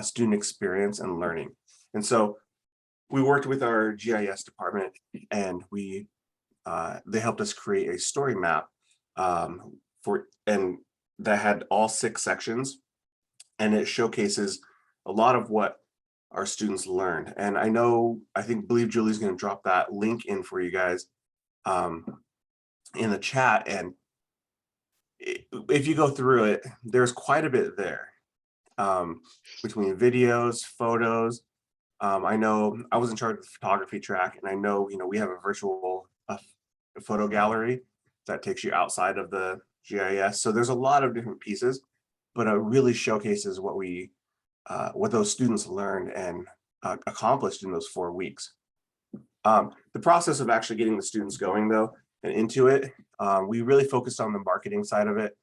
student experience and learning. And so we worked with our GIS department, and they helped us create a story map and that had all 6 sections, and it showcases a lot of what our students learned. And I believe Julie's going to drop that link in for you guys in the chat. And if you go through it, there's quite a bit there, between videos, photos. I know I was in charge of the photography track, and I know, we have a virtual photo gallery that takes you outside of the GIS. So there's a lot of different pieces, but it really showcases what those students learned and accomplished in those 4 weeks. The process of actually getting the students going, though, and into it, we really focused on the marketing side of it.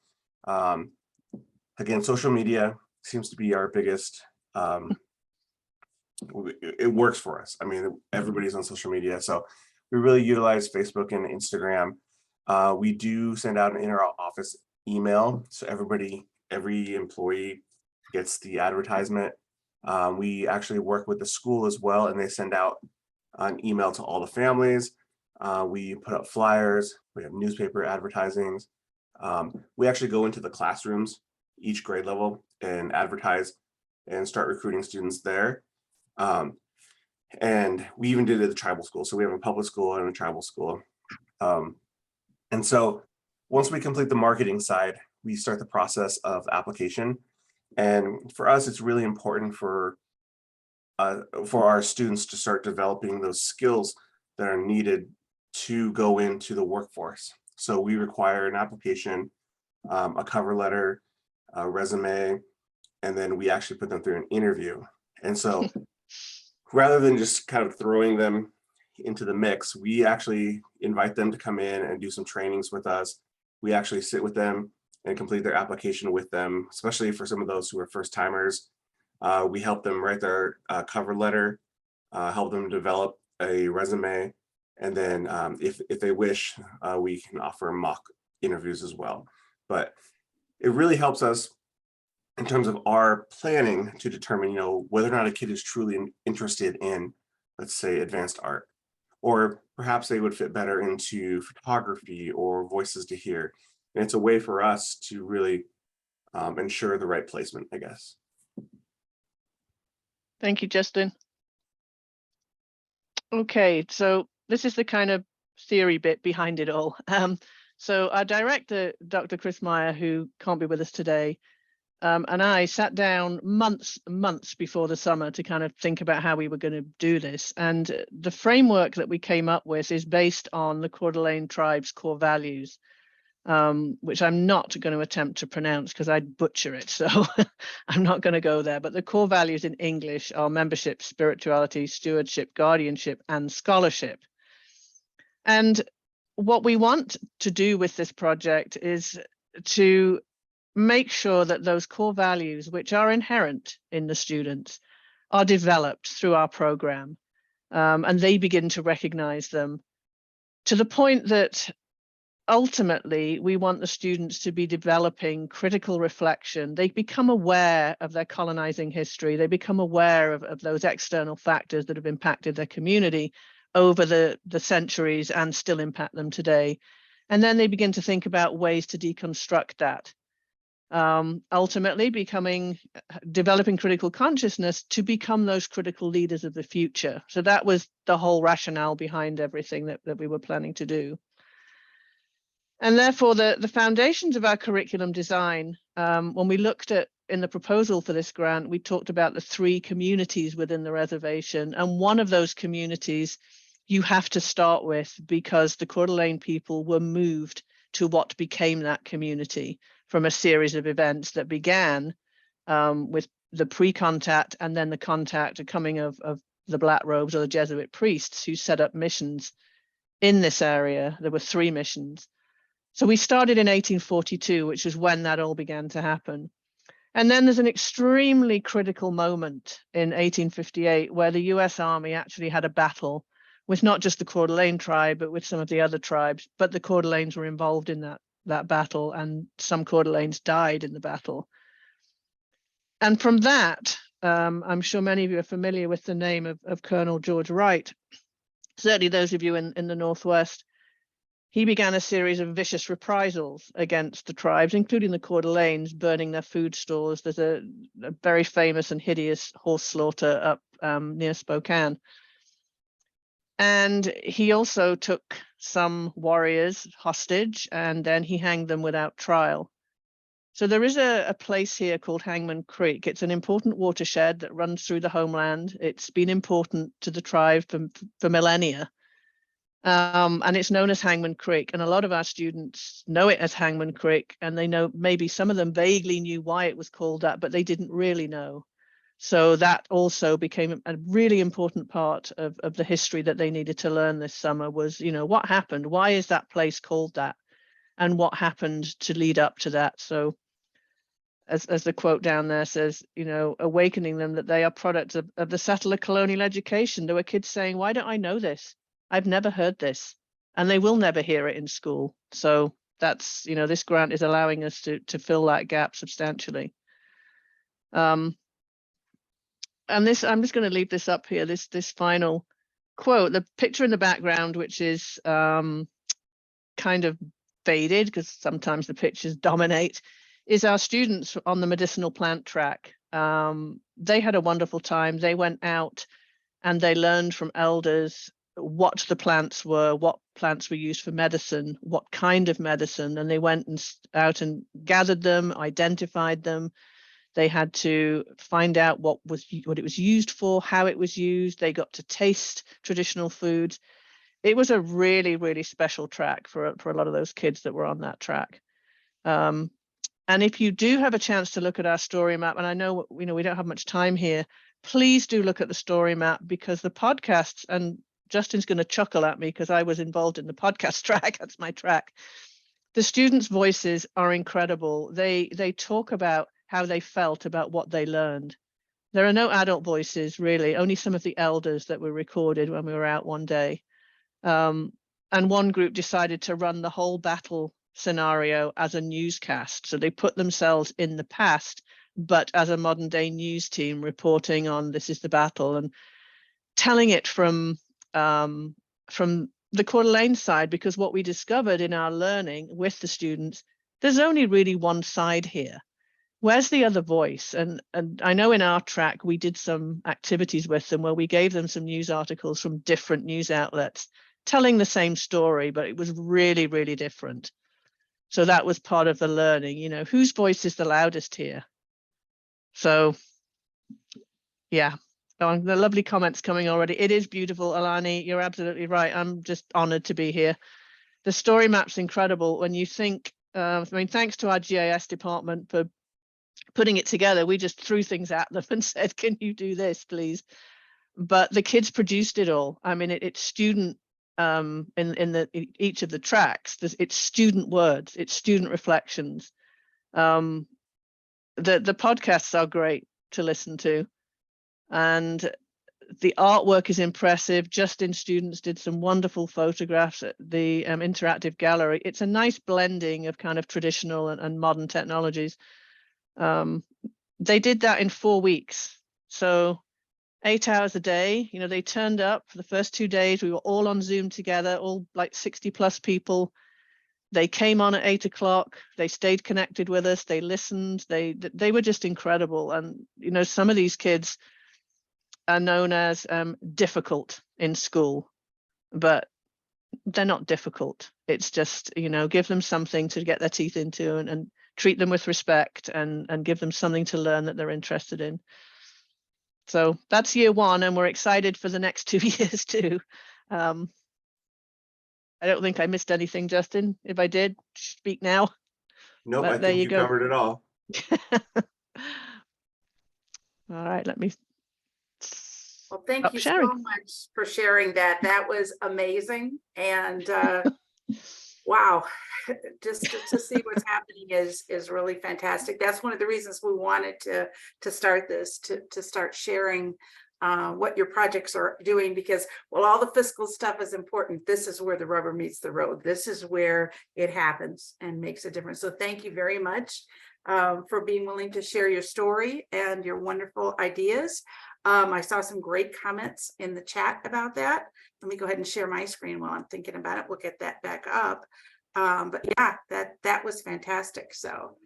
Again, social media seems to be our biggest, it works for us. I mean, everybody's on social media, so we really utilize Facebook and Instagram. We do send out an inter-office email, so every employee gets the advertisement. We actually work with the school as well, and they send out an email to all the families. We put up flyers, we have newspaper advertisings. We actually go into the classrooms, each grade level, and advertise and start recruiting students there. And we even did it at the tribal school. So we have a public school and a tribal school. And so once we complete the marketing side, we start the process of application. And for us, it's really important for our students to start developing those skills that are needed to go into the workforce. So we require an application, a cover letter, a resume, and then we actually put them through an interview. And so rather than just kind of throwing them into the mix, we actually invite them to come in and do some trainings with us. We actually sit with them and complete their application with them, especially for some of those who are first timers. We help them write their cover letter, help them develop a resume, and then if they wish, we can offer mock interviews as well. But it really helps us in terms of our planning to determine, whether or not a kid is truly interested in, let's say, advanced art, or perhaps they would fit better into photography or voices to hear. And it's a way for us to really ensure the right placement, I guess. Thank you, Justin. Okay, so this is the kind of theory bit behind it all. So our director, Dr. Chris Meyer, who can't be with us today, and I sat down months before the summer to kind of think about how we were going to do this. And the framework that we came up with is based on the Coeur d'Alene tribe's core values, which I'm not going to attempt to pronounce because I'd butcher it. So I'm not going to go there. But the core values in English are membership, spirituality, stewardship, guardianship, and scholarship. And what we want to do with this project is to make sure that those core values, which are inherent in the students, are developed through our program, and they begin to recognize them, to the point that ultimately we want the students to be developing critical reflection. They become aware of their colonizing history. They become aware of those external factors that have impacted their community over the centuries and still impact them today. And then they begin to think about ways to deconstruct that. Ultimately developing critical consciousness to become those critical leaders of the future. So that was the whole rationale behind everything that we were planning to do. And therefore, the foundations of our curriculum design, when we looked at in the proposal for this grant, we talked about the 3 communities within the reservation. And one of those communities you have to start with, because the Coeur d'Alene people were moved to what became that community from a series of events that began with the pre-contact and then the contact, the coming of the Black Robes or the Jesuit priests who set up missions in this area. There were 3 missions. So we started in 1842, which is when that all began to happen. And then there's an extremely critical moment in 1858 where the US Army actually had a battle with not just the Coeur d'Alene tribe, but with some of the other tribes. But the Coeur d'Alenes were involved in that battle, and some Coeur d'Alenes died in the battle. And from that, I'm sure many of you are familiar with the name of Colonel George Wright. Certainly those of you in the Northwest. He began a series of vicious reprisals against the tribes, including the Coeur d'Alenes, burning their food stores. There's a very famous and hideous horse slaughter up near Spokane. And he also took some warriors hostage, and then he hanged them without trial. So there is a place here called Hangman Creek. It's an important watershed that runs through the homeland. It's been important to the tribe for millennia. And it's known as Hangman Creek. And a lot of our students know it as Hangman Creek, and they know, maybe some of them vaguely knew why it was called that, but they didn't really know. So that also became a really important part of the history that they needed to learn this summer was, what happened? Why is that place called that? And what happened to lead up to that? So as the quote down there says, awakening them that they are products of the settler colonial education. There were kids saying, why don't I know this? I've never heard this. And they will never hear it in school. So that's, this grant is allowing us to fill that gap substantially. And this, I'm just going to leave this up here, this final quote, the picture in the background, which is kind of faded because sometimes the pictures dominate, is our students on the medicinal plant track. They had a wonderful time. They went out and they learned from elders what the plants were, what plants were used for medicine, what kind of medicine, and they went out and gathered them, identified them. They had to find out what it was used for, how it was used. They got to taste traditional foods. It was a really, really special track for a lot of those kids that were on that track. And if you do have a chance to look at our story map, and I know we don't have much time here, please do look at the story map, because the podcasts, and Justin's going to chuckle at me because I was involved in the podcast track. That's my track. The students' voices are incredible. They talk about how they felt about what they learned. There are no adult voices, really, only some of the elders that were recorded when we were out one day. And one group decided to run the whole battle scenario as a newscast. So they put themselves in the past, but as a modern day news team reporting on this is the battle and telling it from the Coeur d'Alene side, because what we discovered in our learning with the students, there's only really one side here. Where's the other voice? And I know in our track, we did some activities with them where we gave them some news articles from different news outlets telling the same story, but it was really, really different. So that was part of the learning, whose voice is the loudest here? So, yeah, the lovely comments coming already. It is beautiful, Alani, you're absolutely right. I'm just honored to be here. The story map's incredible. When you think, thanks to our GIS department for putting it together. We just threw things at them and said, can you do this, please? But the kids produced it all. I mean, it's student in each of the tracks. It's student words, it's student reflections. The podcasts are great to listen to, and the artwork is impressive. Justin students did some wonderful photographs at the interactive gallery. It's a nice blending of kind of traditional and modern technologies. They did that in 4 weeks. So 8 hours a day, they turned up for the first 2 days. We were all on Zoom together, all like 60 plus people. They came on at 8 o'clock. They stayed connected with us. They listened. They were just incredible. And, some of these kids are known as difficult in school, but they're not difficult. It's just, give them something to get their teeth into and treat them with respect and give them something to learn that they're interested in. So that's year one, and we're excited for the next 2 years too. I don't think I missed anything, Justin. If I did, speak now. Nope, But I there think you you go. covered it all. All right, let me Well, thank stop you sharing. so much for sharing that. That was amazing. And wow, just to see what's happening is really fantastic. That's one of the reasons we wanted to start this, to start sharing what your projects are doing, because while all the fiscal stuff is important, this is where the rubber meets the road. This is where it happens and makes a difference. So thank you very much for being willing to share your story and your wonderful ideas. I saw some great comments in the chat about that. Let me go ahead and share my screen while I'm thinking about it. We'll get that back up. But yeah, that was fantastic. So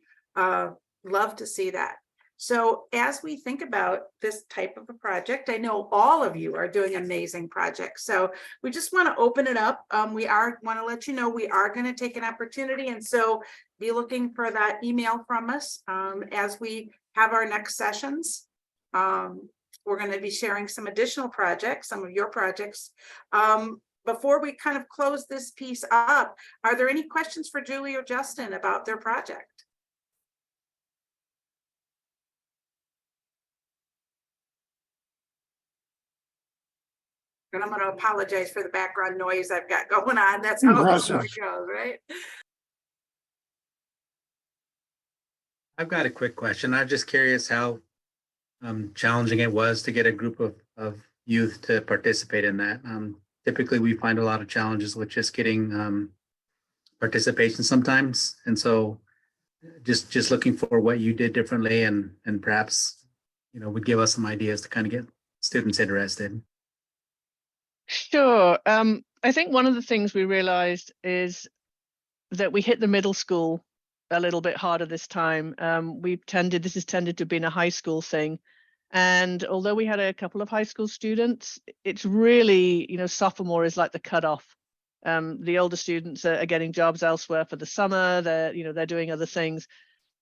love to see that. So as we think about this type of a project, I know all of you are doing amazing projects. So we just want to open it up. We want to let you know we are going to take an opportunity. And so be looking for that email from us as we have our next sessions. We're going to be sharing some additional projects, some of your projects. Before we kind of close this piece up, are there any questions for Julie or Justin about their project? And I'm going to apologize for the background noise I've got going on. That's how the story goes, right? I've got a quick question. I'm just curious how challenging it was to get a group of youth to participate in that. Typically, we find a lot of challenges with just getting participation sometimes. And so just looking for what you did differently and perhaps, would give us some ideas to kind of get students interested. Sure. I think one of the things we realized is that we hit the middle school a little bit harder this time. This has tended to be a high school thing. And although we had a couple of high school students, it's really, sophomore is like the cutoff. The older students are getting jobs elsewhere for the summer. They're doing other things.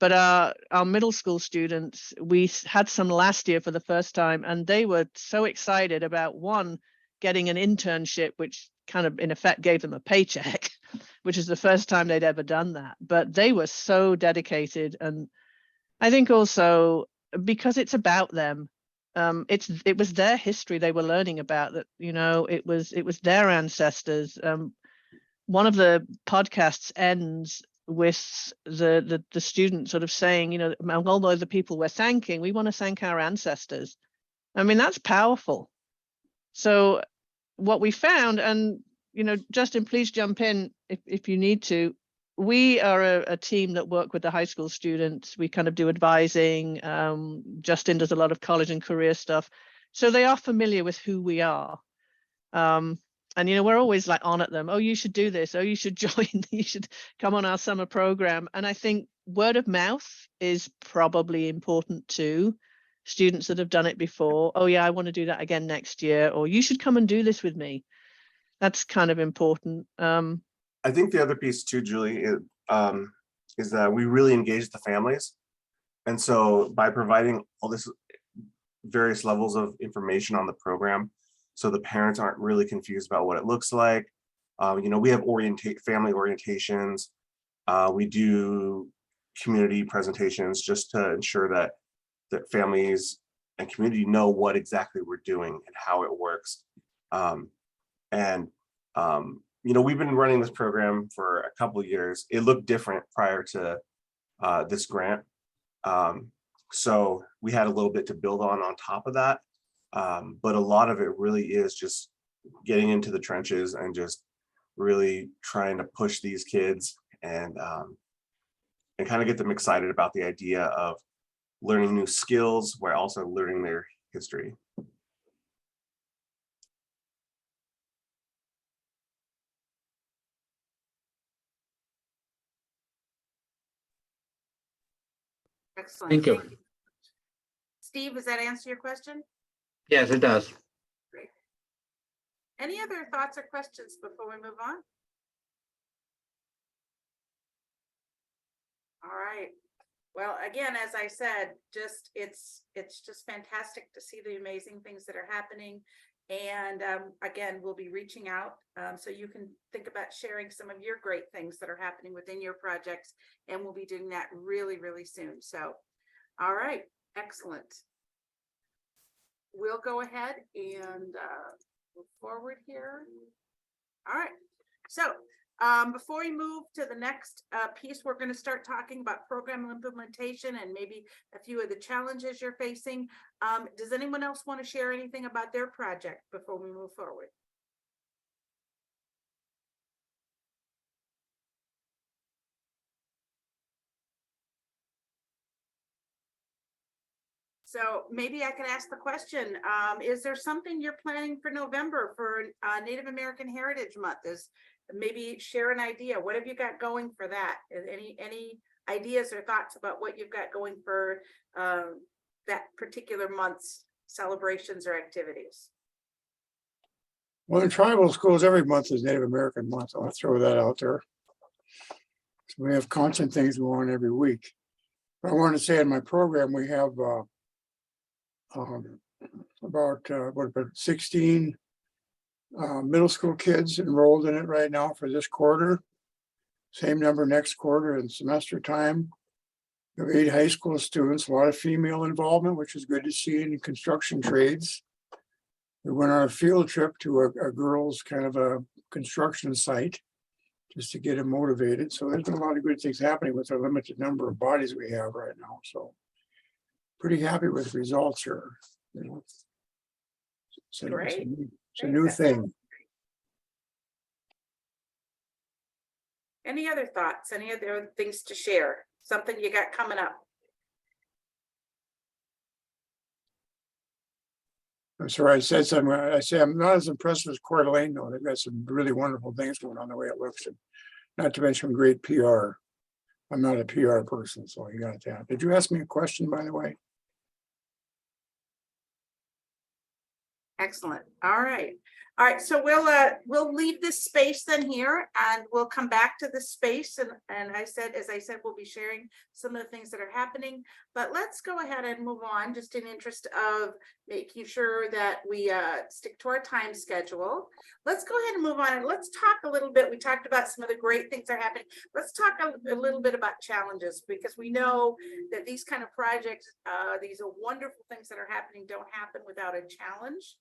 But our middle school students, we had some last year for the first time, and they were so excited about one, getting an internship, which kind of in effect gave them a paycheck, which is the first time they'd ever done that. But they were so dedicated. And I think also because it's about them, it was their history they were learning about, that, it was their ancestors. One of the podcasts ends with the student sort of saying, although the people we're thanking, we want to thank our ancestors. I mean, that's powerful. So what we found, and Justin, please jump in if you need to. We are a team that work with the high school students. We kind of do advising. Justin does a lot of college and career stuff, so they are familiar with who we are. And we're always like on at them. Oh, you should do this. Oh, you should join. You should come on our summer program. And I think word of mouth is probably important too. Students that have done it before. Oh yeah, I want to do that again next year. Or you should come and do this with me. That's kind of important. I think the other piece too, Julie, is that we really engage the families. And so by providing all this various levels of information on the program, so the parents aren't really confused about what it looks like. We have family orientations. We do community presentations just to ensure that families and community know what exactly we're doing and how it works. We've been running this program for a couple of years. It looked different prior to this grant. So we had a little bit to build on top of that. But a lot of it really is just getting into the trenches and just really trying to push these kids and kind of get them excited about the idea of learning new skills while also learning their history. Excellent. Thank you. Steve, does that answer your question? Yes, it does. Great. Any other thoughts or questions before we move on? All right. Well, again, as I said, it's just fantastic to see the amazing things that are happening. And again, we'll be reaching out so you can think about sharing some of your great things that are happening within your projects. And we'll be doing that really, really soon. So, all right, excellent. We'll go ahead and move forward here. All right. So before we move to the next piece, we're going to start talking about program implementation and maybe a few of the challenges you're facing. Does anyone else want to share anything about their project before we move forward? So maybe I could ask the question, is there something you're planning for November for Native American Heritage Month? Maybe share an idea. What have you got going for that? Any ideas or thoughts about what you've got going for that particular month's celebrations or activities? Well, in tribal schools, every month is Native American month. I'll throw that out there. So we have constant things going on every week. But I wanted to say in my program, we have about 16 middle school kids enrolled in it right now for this quarter. Same number next quarter in semester time. We have 8 high school students, a lot of female involvement, which is good to see in construction trades. We went on a field trip to a girls' kind of a construction site just to get them motivated. So there's been a lot of good things happening with the limited number of bodies we have right now. So pretty happy with the results here. Great. It's a new thing. Any other thoughts? Any other things to share? Something you got coming up? I'm sorry, I said something. I say I'm not as impressed with Coeur d'Alene, though. They've got some really wonderful things going on the way it looks, and not to mention great PR. I'm not a PR person, so you got that. Did you ask me a question, by the way? Excellent. All right. All right. So we'll leave this space then here and we'll come back to this space. And as I said, we'll be sharing some of the things that are happening, but let's go ahead and move on just in interest of making sure that we stick to our time schedule. Let's go ahead and move on and let's talk a little bit. We talked about some of the great things that are happening. Let's talk a little bit about challenges, because we know that these kind of projects, these are wonderful things that are happening, don't happen without a challenge.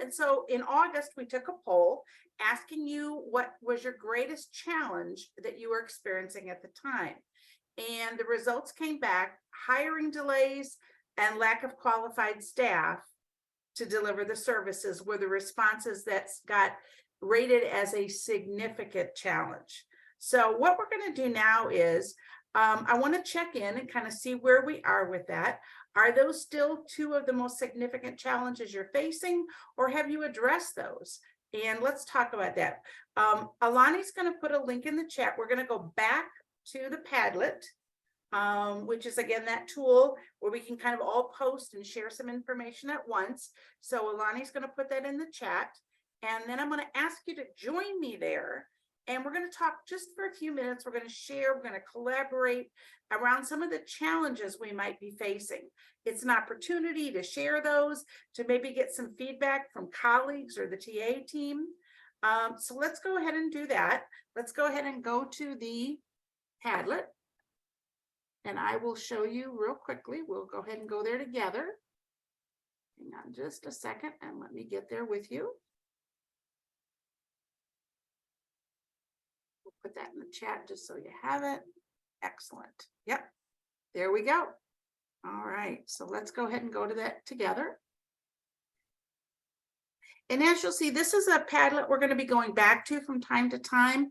And so in August, we took a poll asking you what was your greatest challenge that you were experiencing at the time. And the results came back: hiring delays and lack of qualified staff to deliver the services were the responses that got rated as a significant challenge. So what we're going to do now is I want to check in and kind of see where we are with that. Are those still two of the most significant challenges you're facing, or have you addressed those? And let's talk about that. Alani's going to put a link in the chat. We're going to go back to the Padlet, which is again that tool where we can kind of all post and share some information at once. So Alani's going to put that in the chat, and then I'm going to ask you to join me there. And we're going to talk just for a few minutes. We're going to share, we're going to collaborate around some of the challenges we might be facing. It's an opportunity to share those, to maybe get some feedback from colleagues or the TA team. So let's go ahead and do that. Let's go ahead and go to the Padlet. And I will show you real quickly. We'll go ahead and go there together. Hang on just a second and let me get there with you. Put that in the chat just so you have it. Excellent. Yep. There we go. All right. So let's go ahead and go to that together. And as you'll see, this is a Padlet we're going to be going back to from time to time.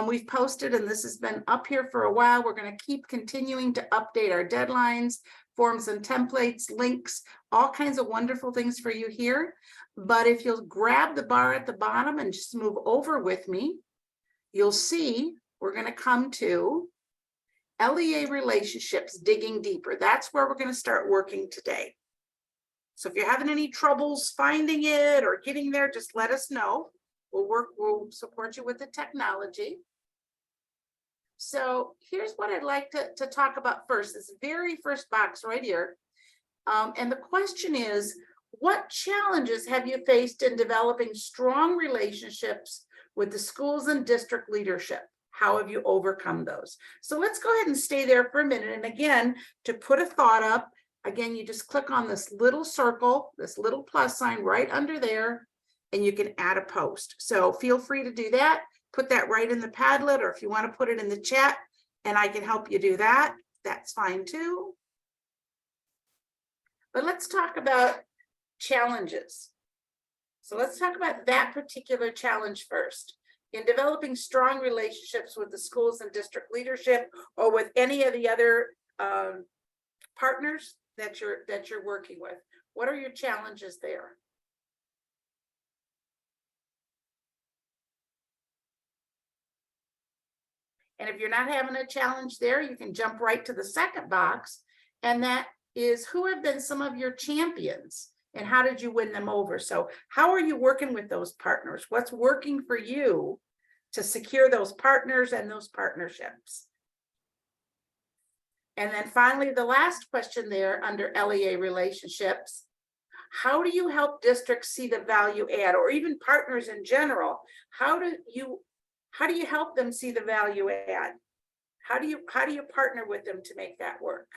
We've posted, and this has been up here for a while. We're going to keep continuing to update our deadlines, forms and templates, links, all kinds of wonderful things for you here. But if you'll grab the bar at the bottom and just move over with me, you'll see we're going to come to LEA relationships, digging deeper. That's where we're going to start working today. So if you're having any troubles finding it or getting there, just let us know. We'll support you with the technology. So here's what I'd like to talk about first, this very first box right here. And the question is, what challenges have you faced in developing strong relationships with the schools and district leadership? How have you overcome those? So let's go ahead and stay there for a minute. And again, to put a thought up, again, you just click on this little circle, this little plus sign right under there, and you can add a post. So feel free to do that. Put that right in the Padlet, or if you want to put it in the chat and I can help you do that, that's fine too. But let's talk about challenges. So let's talk about that particular challenge first. In developing strong relationships with the schools and district leadership, or with any of the other partners that you're working with, what are your challenges there? And if you're not having a challenge there, you can jump right to the second box, and that is, who have been some of your champions and how did you win them over? So how are you working with those partners? What's working for you to secure those partners and those partnerships? And then finally, the last question there under LEA relationships, how do you help districts see the value add, or even partners in general? How do you help them see the value add? How do you partner with them to make that work?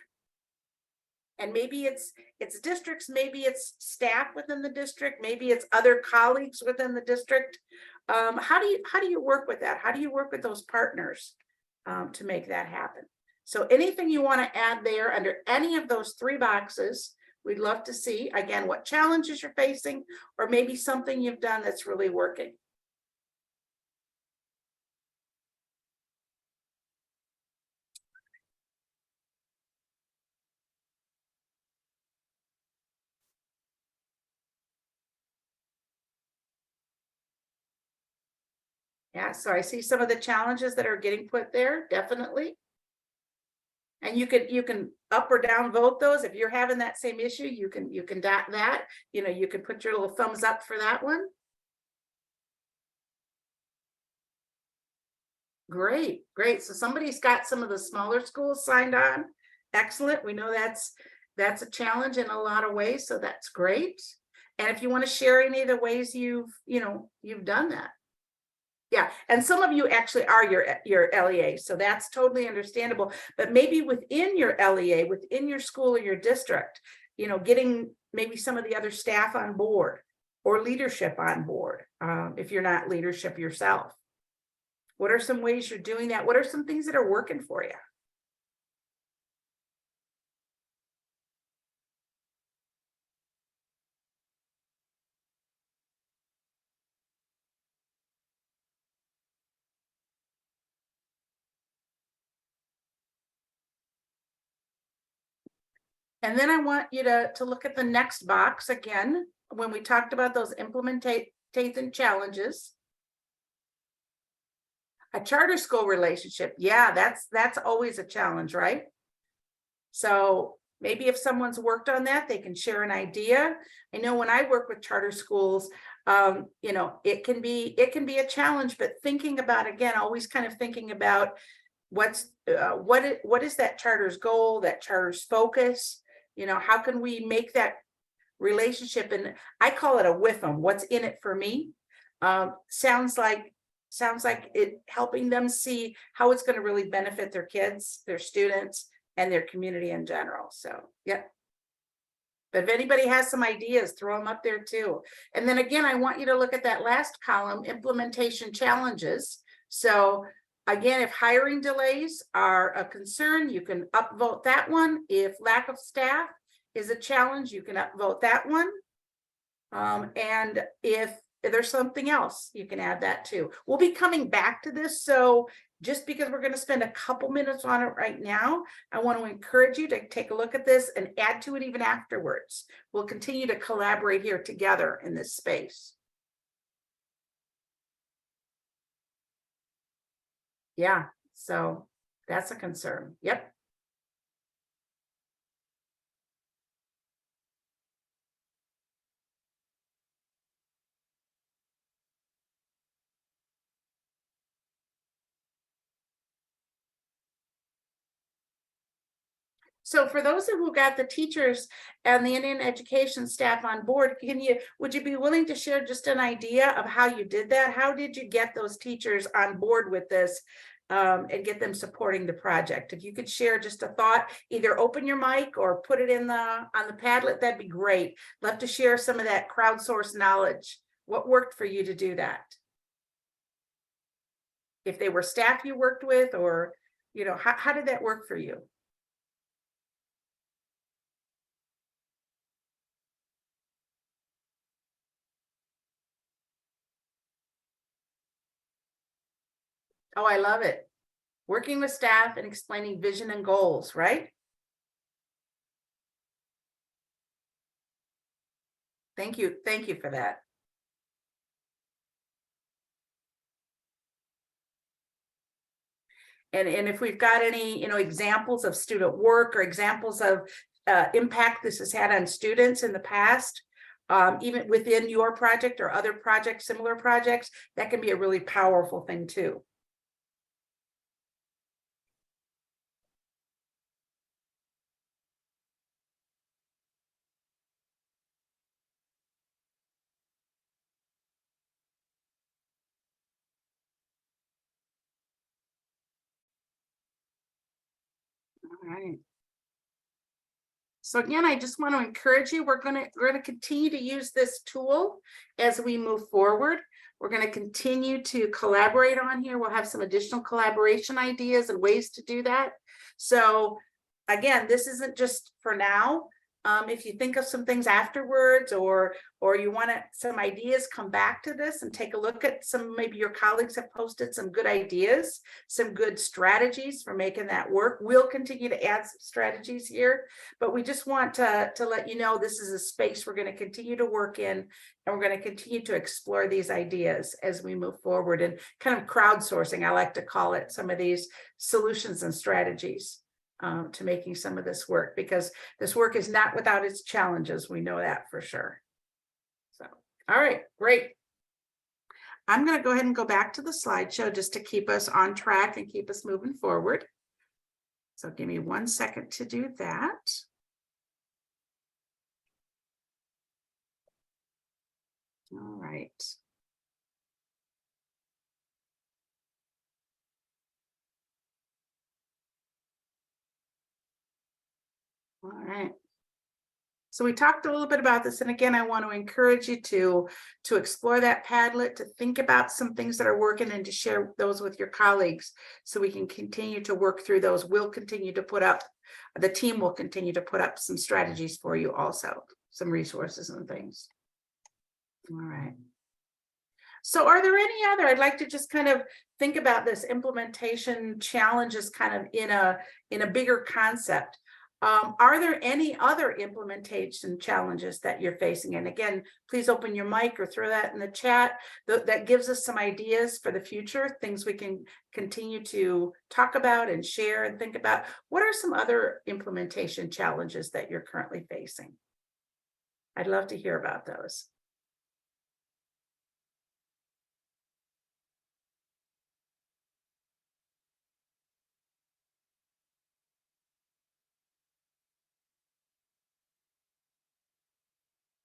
And maybe it's districts, maybe it's staff within the district, maybe it's other colleagues within the district. How do you work with that? How do you work with those partners to make that happen? So anything you want to add there under any of those three boxes, we'd love to see, again, what challenges you're facing, or maybe something you've done that's really working. Yeah, so I see some of the challenges that are getting put there, definitely. And you can up or down vote those. If you're having that same issue, you can dot that, you can put your little thumbs up for that one. Great, great. So somebody's got some of the smaller schools signed on. Excellent. We know that's a challenge in a lot of ways, so that's great. And if you want to share any of the ways you've done that. Yeah, and some of you actually are your LEA, so that's totally understandable. But maybe within your LEA, within your school or your district, getting maybe some of the other staff on board or leadership on board, if you're not leadership yourself. What are some ways you're doing that? What are some things that are working for you? And then I want you to look at the next box again, when we talked about those implementation challenges. A charter school relationship, yeah, that's always a challenge, right? So maybe if someone's worked on that, they can share an idea. I know when I work with charter schools, it can be a challenge, but thinking about, again, always kind of thinking about what is that charter's goal, that charter's focus, how can we make that relationship, and I call it a with them, what's in it for me. Sounds like it helping them see how it's going to really benefit their kids, their students, and their community in general. So yeah. But if anybody has some ideas, throw them up there too. And then again, I want you to look at that last column, implementation challenges. So again, if hiring delays are a concern, you can upvote that one. If lack of staff is a challenge, you can upvote that one. And if there's something else, you can add that too. We'll be coming back to this. So just because we're going to spend a couple minutes on it right now, I want to encourage you to take a look at this and add to it even afterwards. We'll continue to collaborate here together in this space. Yeah, so that's a concern. Yep. So for those who got the teachers and the Indian education staff on board, would you be willing to share just an idea of how you did that? How did you get those teachers on board with this and get them supporting the project? If you could share just a thought, either open your mic or put it on the Padlet, that'd be great. Love to share some of that crowdsourced knowledge. What worked for you to do that? If they were staff you worked with, or how did that work for you? Oh, I love it. Working with staff and explaining vision and goals, right? Thank you. Thank you for that. And if we've got any, examples of student work or examples of impact this has had on students in the past, even within your project or other projects, similar projects, that can be a really powerful thing too. All right. So again, I just want to encourage you, we're going to continue to use this tool as we move forward. We're going to continue to collaborate on here. We'll have some additional collaboration ideas and ways to do that. So again, this isn't just for now. If you think of some things afterwards, or you want some ideas, come back to this and take a look at some, maybe your colleagues have posted some good ideas, some good strategies for making that work. We'll continue to add some strategies here, but we just want to let you know this is a space we're going to continue to work in, and we're going to continue to explore these ideas as we move forward, and kind of crowdsourcing, I like to call it, some of these solutions and strategies to making some of this work, because this work is not without its challenges. We know that for sure. So, all right, great. I'm going to go ahead and go back to the slideshow just to keep us on track and keep us moving forward. So give me 1 second to do that. All right. All right. So we talked a little bit about this, and again, I want to encourage you to explore that Padlet, to think about some things that are working, and to share those with your colleagues so we can continue to work through those. We'll continue to put up, the team will continue to put up some strategies for you also, some resources and things. All right. So are there any other, I'd like to just kind of think about this implementation challenges kind of in a bigger concept. Are there any other implementation challenges that you're facing? And again, please open your mic or throw that in the chat. That gives us some ideas for the future, things we can continue to talk about and share and think about. What are some other implementation challenges that you're currently facing? I'd love to hear about those.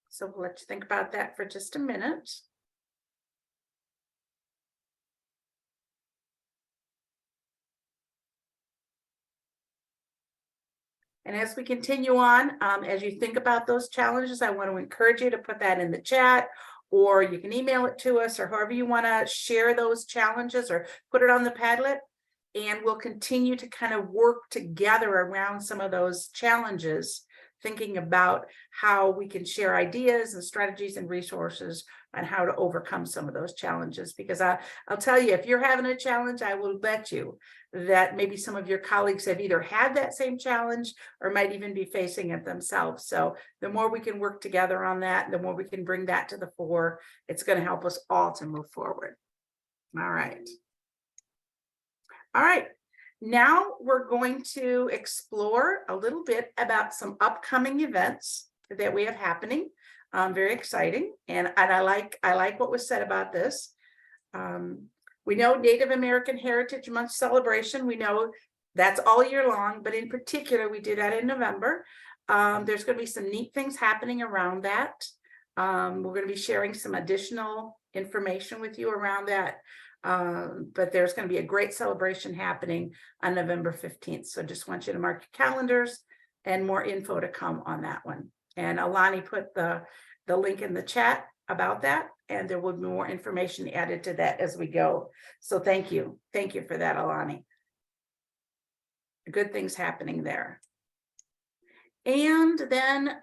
So we'll let you think about that for just a minute. And as we continue on, as you think about those challenges, I want to encourage you to put that in the chat, or you can email it to us, or however you want to share those challenges, or put it on the Padlet. And we'll continue to kind of work together around some of those challenges, thinking about how we can share ideas and strategies and resources on how to overcome some of those challenges. Because I'll tell you, if you're having a challenge, I will bet you that maybe some of your colleagues have either had that same challenge or might even be facing it themselves. So the more we can work together on that, the more we can bring that to the fore, it's going to help us all to move forward. All right. All right. Now we're going to explore a little bit about some upcoming events that we have happening. Very exciting, and I like what was said about this. We know Native American Heritage Month celebration. We know that's all year long, but in particular, we do that in November. There's going to be some neat things happening around that. We're going to be sharing some additional information with you around that. But there's going to be a great celebration happening on November 15th. So just want you to mark your calendars, and more info to come on that one. And Alani put the link in the chat about that, and there will be more information added to that as we go. So thank you. Thank you for that, Alani. Good things happening there. And then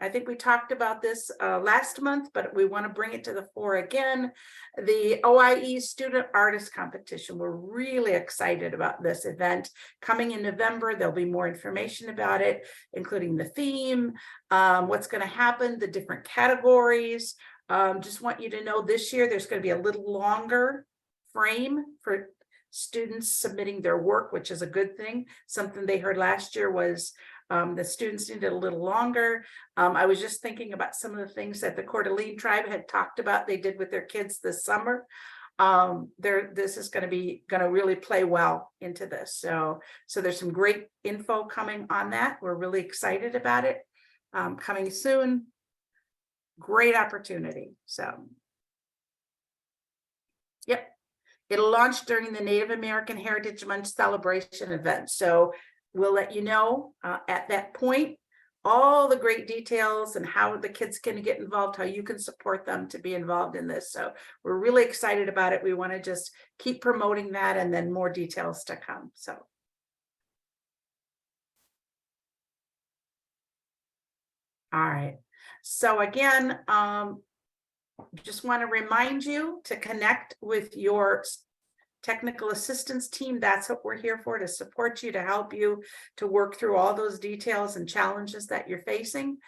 I think we talked about this last month, but we want to bring it to the fore again. The OIE Student Artist Competition. We're really excited about this event coming in November. There'll be more information about it, including the theme, what's going to happen, the different categories. Just want you to know this year there's going to be a little longer frame for students submitting their work, which is a good thing. Something they heard last year was the students needed a little longer. I was just thinking about some of the things that the Coeur d'Alene tribe had talked about they did with their kids this summer. This is going to really play well into this. So there's some great info coming on that. We're really excited about it. Coming soon. Great opportunity. So, yep. It'll launch during the Native American Heritage Month celebration event. So we'll let you know at that point all the great details and how the kids can get involved, how you can support them to be involved in this. So we're really excited about it. We want to just keep promoting that, and then more details to come. So All right. So again, just want to remind you to connect with your technical assistance team. That's what we're here for, to support you, to help you to work through all those details and challenges that you're facing.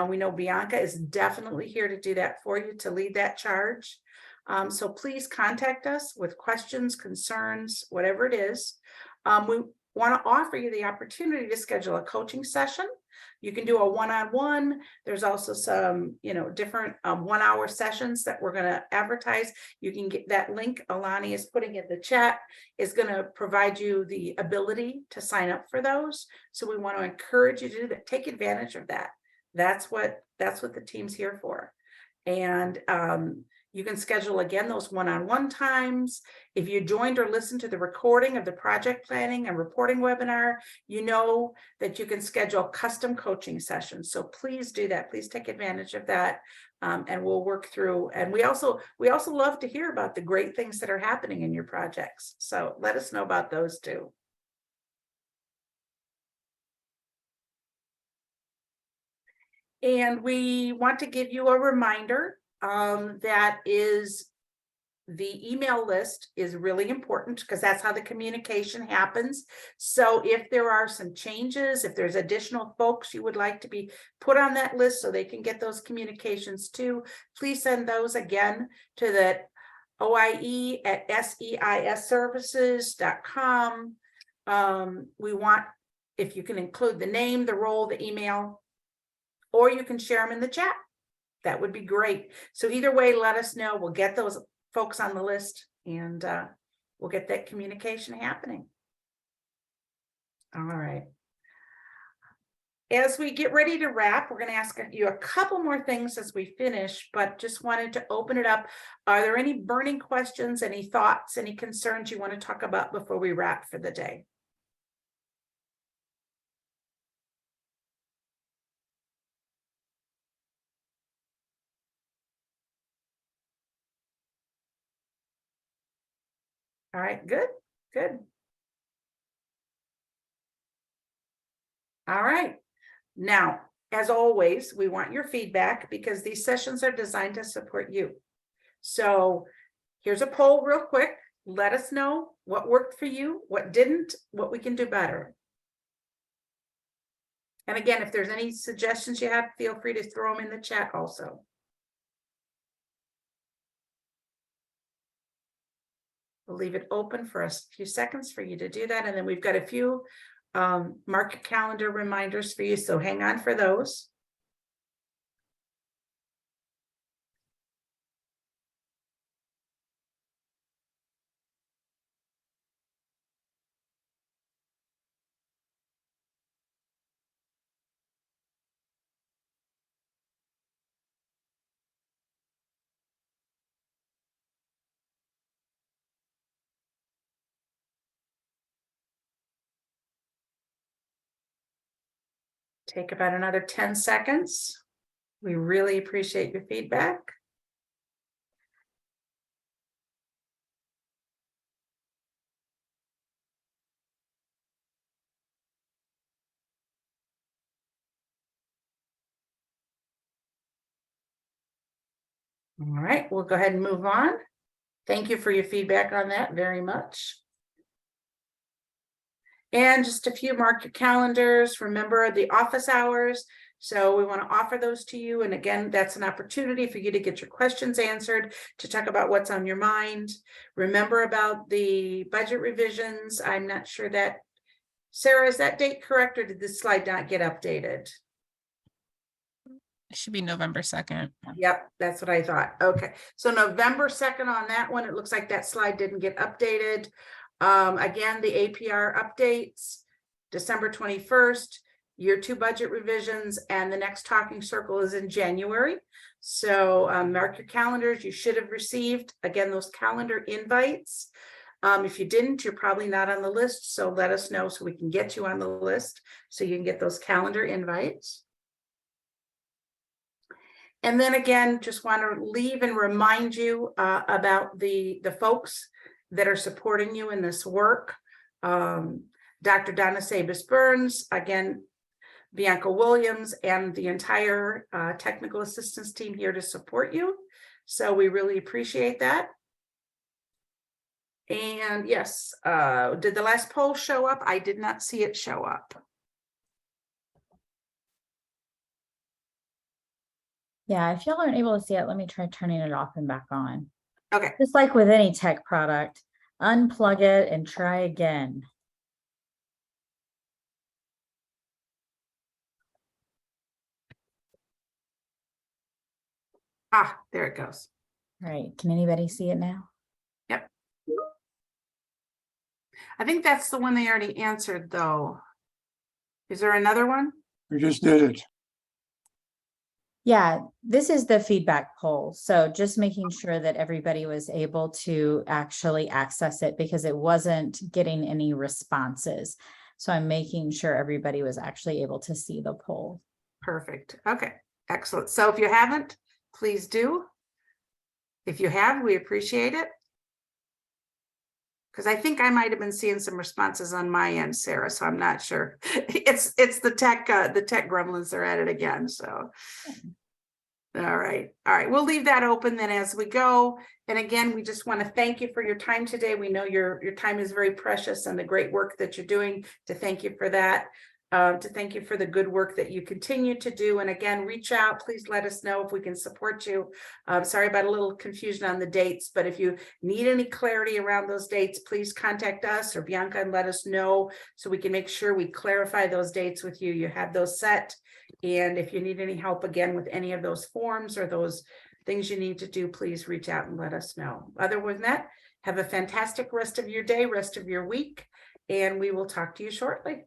We know Bianca is definitely here to do that for you, to lead that charge. So please contact us with questions, concerns, whatever it is. We want to offer you the opportunity to schedule a coaching session. You can do a one-on-one. There's also some, different 1-hour sessions that we're going to advertise. You can get that link Alani is putting in the chat, is going to provide you the ability to sign up for those. So we want to encourage you to do that. Take advantage of that. That's what the team's here for. And you can schedule again those one-on-one times. If you joined or listened to the recording of the project planning and reporting webinar, you know that you can schedule custom coaching sessions. So please do that. Please take advantage of that. And we'll work through. And we also love to hear about the great things that are happening in your projects. So let us know about those too. And we want to give you a reminder that is the email list is really important, because that's how the communication happens. So if there are some changes, if there's additional folks you would like to be put on that list so they can get those communications too, please send those again to the oie@seisservices.com. We want, if you can include the name, the role, the email, or you can share them in the chat. That would be great. So either way, let us know. We'll get those folks on the list, and we'll get that communication happening. All right. As we get ready to wrap, we're going to ask you a couple more things as we finish, but just wanted to open it up. Are there any burning questions, any thoughts, any concerns you want to talk about before we wrap for the day? All right, good. All right. Now, as always, we want your feedback, because these sessions are designed to support you. So here's a poll real quick. Let us know what worked for you, what didn't, what we can do better. And again, if there's any suggestions you have, feel free to throw them in the chat also. We'll leave it open for a few seconds for you to do that. And then we've got a few market calendar reminders for you, so hang on for those. Take about another 10 seconds. We really appreciate your feedback. All right, we'll go ahead and move on. Thank you for your feedback on that very much. And just a few mark your calendars. Remember the office hours. So we want to offer those to you. And again, that's an opportunity for you to get your questions answered, to talk about what's on your mind. Remember about the budget revisions. I'm not sure that, Sarah, is that date correct, or did this slide not get updated? It should be November 2nd. Yep, that's what I thought. Okay, so November 2nd on that one. It looks like that slide didn't get updated. Again, the APR updates, December 21st, year 2 budget revisions, and the next talking circle is in January. So mark your calendars. You should have received, again, those calendar invites. If you didn't, you're probably not on the list. So let us know so we can get you on the list, so you can get those calendar invites. And then again, just want to leave and remind you about the folks that are supporting you in this work. Dr. Donna Sabis Burns, again, Bianca Williams and the entire technical assistance team here to support you. So we really appreciate that. And yes, did the last poll show up? I did not see it show up. Yeah, if y'all aren't able to see it, let me try turning it off and back on. Okay, Just like with any tech product, unplug it and try again. there it goes. All right, can anybody see it now? Yep. I think that's the one they already answered though. Is there another one? We just did it. Yeah, this is the feedback poll. So just making sure that everybody was able to actually access it because it wasn't getting any responses. So I'm making sure everybody was actually able to see the poll. Perfect. Okay, excellent. So if you haven't, please do. If you have, we appreciate it. Because I think I might have been seeing some responses on my end, Sarah, so I'm not sure. It's the tech gremlins, they're at it again, so. All right, we'll leave that open then as we go. And again, we just want to thank you for your time today. We know your time is very precious and the great work that you're doing, to thank you for that. To thank you for the good work that you continue to do. And again, reach out, please let us know if we can support you. Sorry about a little confusion on the dates, but if you need any clarity around those dates, please contact us or Bianca and let us know so we can make sure we clarify those dates with you. You have those set. And if you need any help again with any of those forms or those things you need to do, please reach out and let us know. Other than that, have a fantastic rest of your day, rest of your week, and we will talk to you shortly.